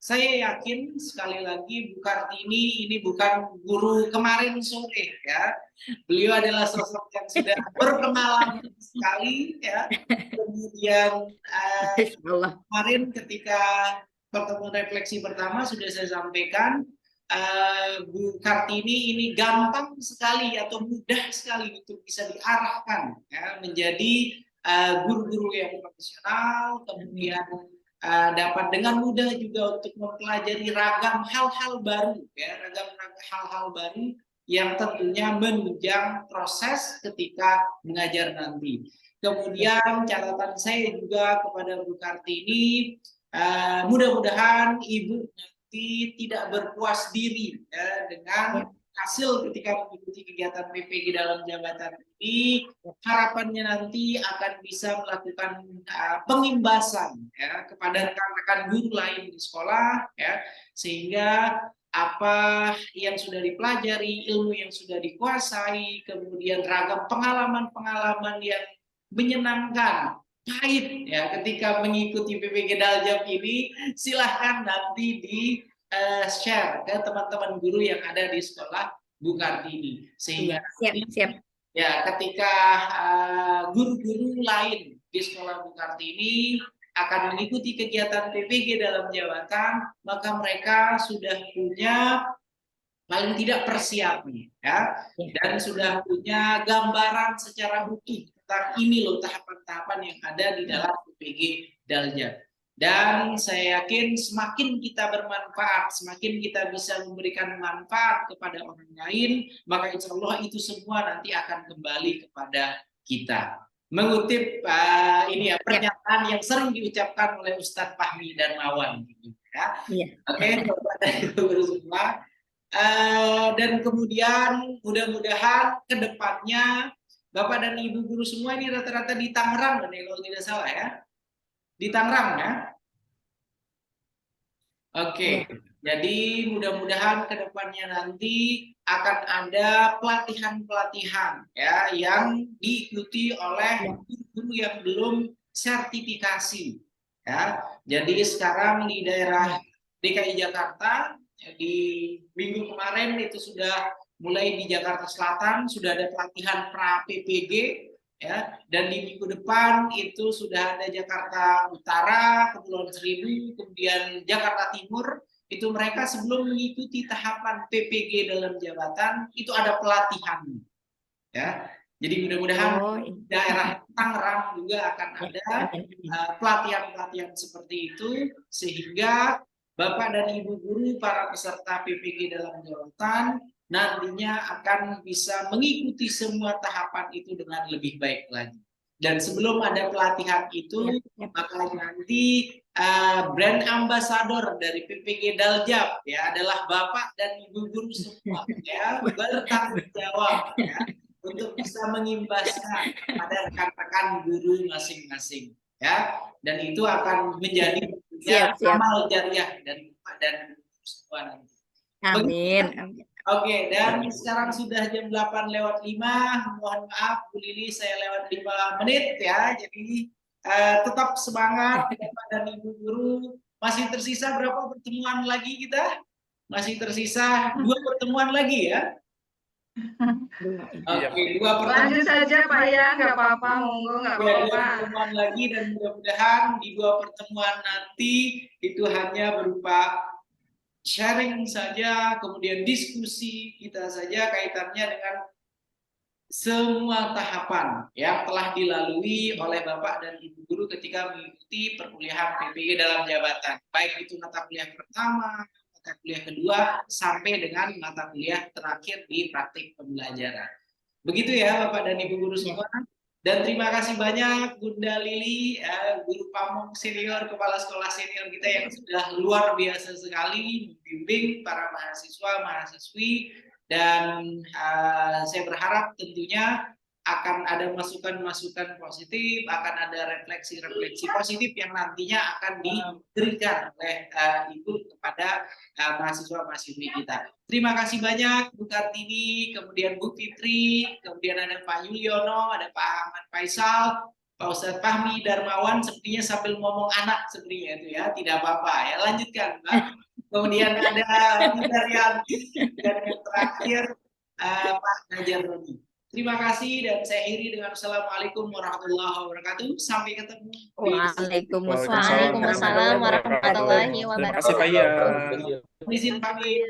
saya yakin sekali lagi Bu Kartini ini bukan guru kemarin sore ya. Beliau adalah sosok yang sudah berpengalaman sekali ya. Kemudian kemarin ketika pertemuan refleksi pertama sudah saya sampaikan, Bu Kartini ini gampang sekali atau mudah sekali untuk bisa diarahkan ya, menjadi guru-guru yang profesional, kemudian dapat dengan mudah juga untuk mempelajari ragam hal-hal baru ya, ragam hal-hal baru yang tentunya menunjang proses ketika mengajar nanti. Kemudian catatan saya juga kepada Bu Kartini, mudah-mudahan Ibu nanti tidak berpuas diri ya, dengan hasil ketika mengikuti kegiatan PPG dalam jabatan ini. Harapannya nanti akan bisa melakukan pengimbasan ya, kepada rekan-rekan guru lain di sekolah ya, sehingga apa yang sudah dipelajari, ilmu yang sudah dikuasai, kemudian ragam pengalaman-pengalaman yang menyenangkan, pahit ya ketika mengikuti PPG Daljam ini, silahkan nanti di share ke teman-teman guru yang ada di sekolah Bu Kartini, sehingga siap. Ya ketika guru-guru lain di sekolah Bu Kartini akan mengikuti kegiatan PPG dalam jabatan, maka mereka sudah punya paling tidak persiapan ya, dan sudah punya gambaran secara utuh tentang ini loh tahapan-tahapan yang ada di dalam PPG Daljam. Dan saya yakin semakin kita bermanfaat, semakin kita bisa memberikan manfaat kepada orang lain, maka insya Allah itu semua nanti akan kembali kepada kita. Mengutip pernyataan yang sering diucapkan oleh Ustadz Fahmi Darmawan. Ya. Oke, Bapak dan Ibu Guru semua. Dan kemudian mudah-mudahan ke depannya Bapak dan Ibu Guru semua ini rata-rata di Tangerang, kalau tidak salah ya. Di Tangerang ya. Oke. Jadi mudah-mudahan ke depannya nanti akan ada pelatihan-pelatihan ya yang diikuti oleh guru-guru yang belum sertifikasi. Ya, jadi sekarang di daerah DKI Jakarta di minggu kemarin itu sudah mulai di Jakarta Selatan sudah ada pelatihan pra PPG, ya, dan di minggu depan itu sudah ada Jakarta Utara, Kepulauan Seribu, kemudian Jakarta Timur. Itu mereka sebelum mengikuti tahapan PPG dalam jabatan itu ada pelatihan, ya. Jadi mudah-mudahan di daerah Tangerang juga akan ada pelatihan-pelatihan seperti itu, sehingga Bapak dan Ibu guru para peserta PPG dalam jabatan nantinya akan bisa mengikuti semua tahapan itu dengan lebih baik lagi. Dan sebelum ada pelatihan itu, maka nanti brand ambassador dari PPG Daljab ya adalah Bapak dan Ibu guru semua ya bertanggung jawab ya untuk bisa mengimbaskan pada rekan-rekan guru masing-masing ya, dan itu akan menjadi amal jariah dari Bapak dan Ibu semua nanti. Amin. Oke, dan sekarang sudah jam 8:05. Mohon maaf Bu Lili, saya lewat 5 menit ya. Jadi tetap semangat Bapak dan Ibu guru. Masih tersisa berapa pertemuan lagi kita? Masih tersisa 2 pertemuan lagi ya. Oke, 2 pertemuan. Lanjut saja Pak ya, nggak apa-apa, monggo nggak apa-apa. 2 pertemuan lagi, dan mudah-mudahan di 2 pertemuan nanti itu hanya berupa sharing saja, kemudian diskusi kita saja kaitannya dengan semua tahapan yang telah dilalui oleh Bapak dan Ibu guru ketika mengikuti perkuliahan PPG dalam jabatan, baik itu mata kuliah pertama, mata kuliah kedua, sampai dengan mata kuliah terakhir di praktik pembelajaran. Begitu ya Bapak dan Ibu guru semua. Dan terima kasih banyak Bunda Lili, guru pamong senior, kepala sekolah senior kita yang sudah luar biasa sekali membimbing para mahasiswa, mahasiswi, dan saya berharap tentunya akan ada masukan-masukan positif, akan ada refleksi-refleksi positif yang nantinya akan diberikan oleh Ibu kepada mahasiswa-mahasiswi kita. Terima kasih banyak Bu Kartini, kemudian Bu Fitri, kemudian ada Pak Yuliono, ada Pak Ahmad Faisal, Pak Ustadz Fahmi Darmawan, sepertinya sambil ngomong anak sepertinya itu ya, tidak apa-apa ya, lanjutkan Mbak. Kemudian ada Bu Daryanti, dan yang terakhir Pak Najar Roni. Terima kasih, dan saya akhiri dengan Assalamualaikum warahmatullahi wabarakatuh. Sampai ketemu. Waalaikumsalam warahmatullahi wabarakatuh. Terima kasih Pak Ian. Izin pamit.